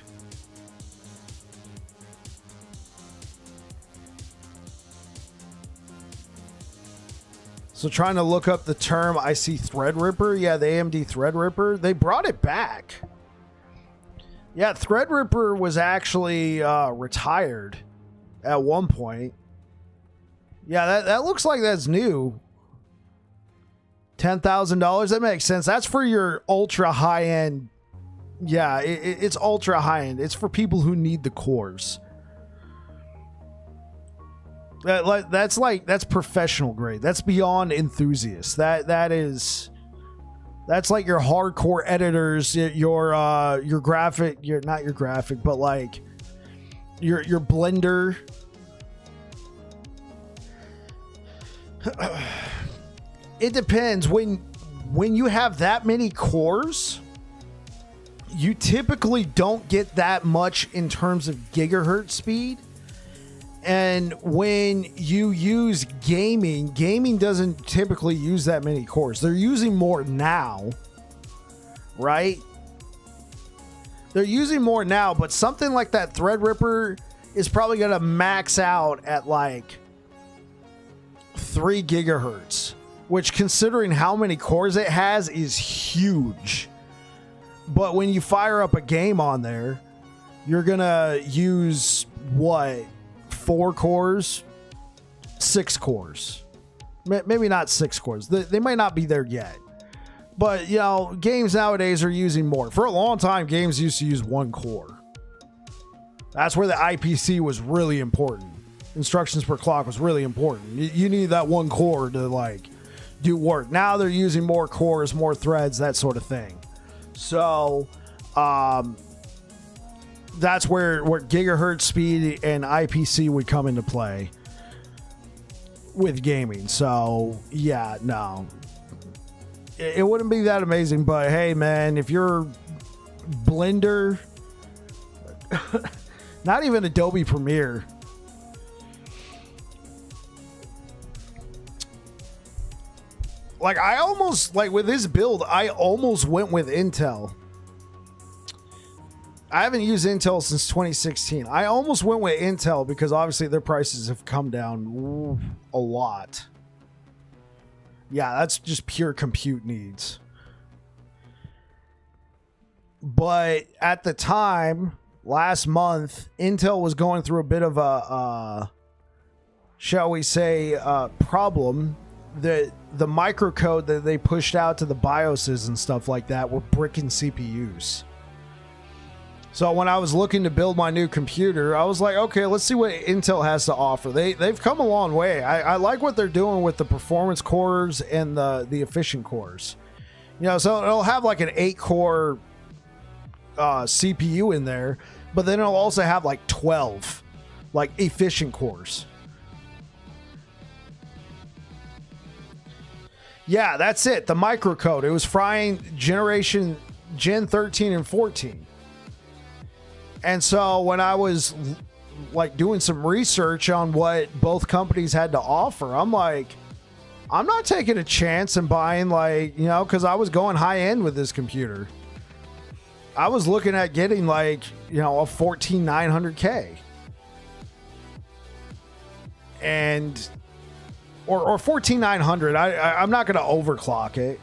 So trying to look up the term, I see Threadripper. Yeah, the AMD Threadripper. They brought it back. Yeah, Threadripper was actually retired at one point. Yeah, that looks like that's new. $10,000. That makes sense. That's for your ultra high end. Yeah, it's ultra high end. It's for people who need the cores. That's professional grade. That's beyond enthusiast. That's like your hardcore editors, your graphic, not your graphic, but like your Blender. It depends. When you have that many cores, you typically don't get that much in terms of gigahertz speed. And when you use gaming doesn't typically use that many cores. They're using more now, right? They're using more now, but something like that Threadripper is probably going to max out at like 3 gigahertz, which, considering how many cores it has, is huge. But when you fire up a game on there, you're going to use what? 4 cores, 6 cores, maybe not 6 cores. They might not be there yet, but you know, games nowadays are using more. For a long time, games used to use 1 core. That's where the IPC was really important. Instructions per clock was really important. You need that 1 core to like do work. Now they're using more cores, more threads, that sort of thing. So, that's where gigahertz speed and IPC would come into play with gaming. So yeah, no, it wouldn't be that amazing, but hey man, if you're Blender, not even Adobe Premiere, like I almost, like with this build, I almost went with Intel. I haven't used Intel since 2016. I almost went with Intel because obviously their prices have come down a lot. Yeah, that's just pure compute needs. But at the time, last month, Intel was going through a bit of a shall we say, problem the microcode that they pushed out to the BIOSes and stuff like that were bricking CPUs. So when I was looking to build my new computer, I was like, okay, let's see what Intel has to offer. They've come a long way. I like what they're doing with the performance cores and the efficient cores. You know, so it'll have like an 8-core CPU in there, but then it'll also have like 12 like efficient cores. Yeah, that's it. The microcode. It was frying Gen 13 and 14. And so when I was like doing some research on what both companies had to offer, I'm like, I'm not taking a chance and buying like, you know, because I was going high end with this computer. I was looking at getting like, you know, a 14900K. And or 14900. I'm not going to overclock it.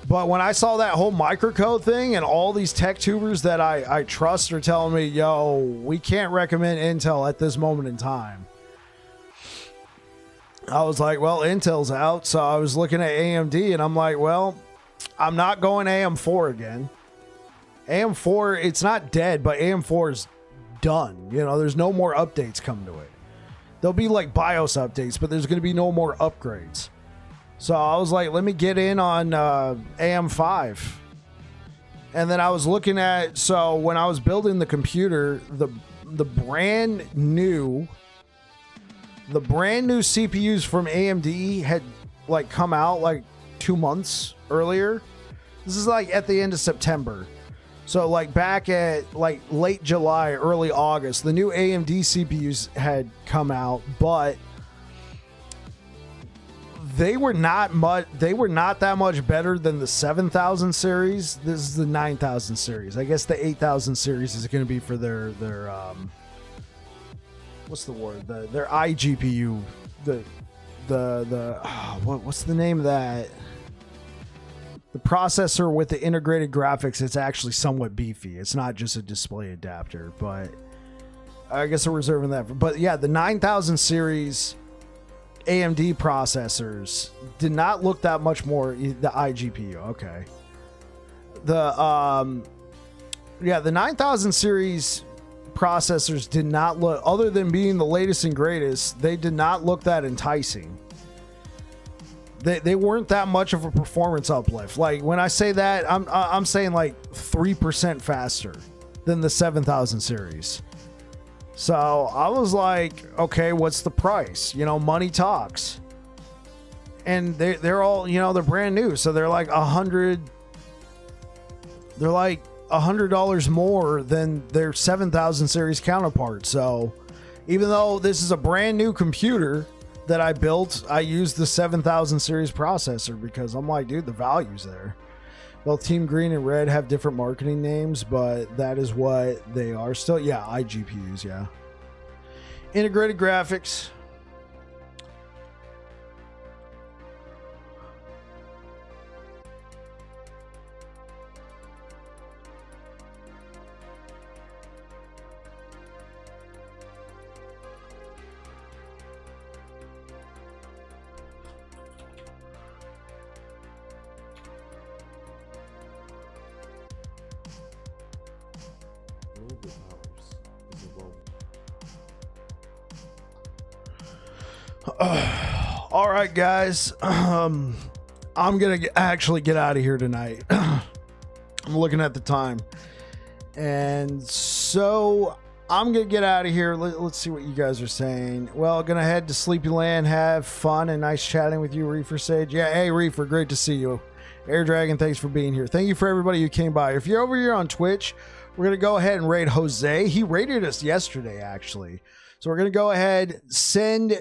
But when I saw that whole microcode thing and all these tech tubers that I trust are telling me, yo, we can't recommend Intel at this moment in time, I was like, well, Intel's out. So I was looking at AMD and I'm like, well, I'm not going AM4 again. AM4, it's not dead, but AM4 is done. You know, there's no more updates coming to it. There'll be like BIOS updates, but there's going to be no more upgrades. So I was like, let me get in on AM5. And then I was looking at, so when I was building the computer, the brand new CPUs from AMD had like come out like 2 months earlier. This is like at the end of September. So like back at like late July, early August, the new AMD CPUs had come out, but they were not that much better than the 7000 series. This is the 9000 series. I guess the 8000 series is going to be for their what's the word? Their iGPU. What's the name of that? The processor with the integrated graphics. It's actually somewhat beefy. It's not just a display adapter, but I guess I'm reserving that. But yeah, the 9000 series AMD processors did not look that much more the iGPU. Okay. The 9000 series processors did not look, other than being the latest and greatest, they did not look that enticing. They weren't that much of a performance uplift. Like when I say that, I'm saying like 3% faster than the 7000 series. So I was like, okay, what's the price? You know, money talks. And they're all, you know, they're brand new. So they're like $100 more than their 7000 series counterpart. So even though this is a brand new computer that I built, I used the 7000 series processor because I'm like, dude, the value's there. Both Team Green and Red have different marketing names, but that is what they are still. Yeah, iGPUs, yeah. Integrated graphics. All right, guys. I'm gonna actually get out of here tonight. I'm looking at the time, and so I'm gonna get out of here. Let's see what you guys are saying. Well, gonna head to Sleepyland, have fun, and nice chatting with you, Reefer Sage. Yeah, hey Reefer, great to see you. Air Dragon, thanks for being here. Thank you for everybody who came by. If you're over here on Twitch, we're gonna go ahead and raid Jose. He raided us yesterday, actually. So we're gonna go ahead, send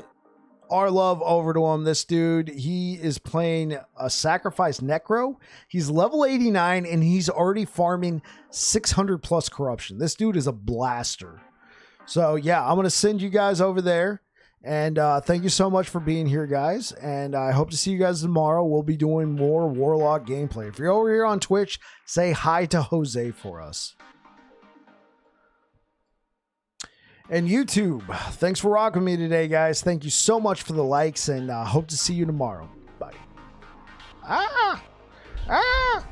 our love over to him. This dude, he is playing a Sacrifice Necro. He's level 89 and he's already farming 600 plus corruption. This dude is a blaster. So yeah, I'm going to send you guys over there. And thank you so much for being here, guys. And I hope to see you guys tomorrow. We'll be doing more Warlock gameplay. If you're over here on Twitch, say hi to Jose for us. And YouTube, thanks for rocking me today, guys. Thank you so much for the likes, and hope to see you tomorrow. Ah! Ah!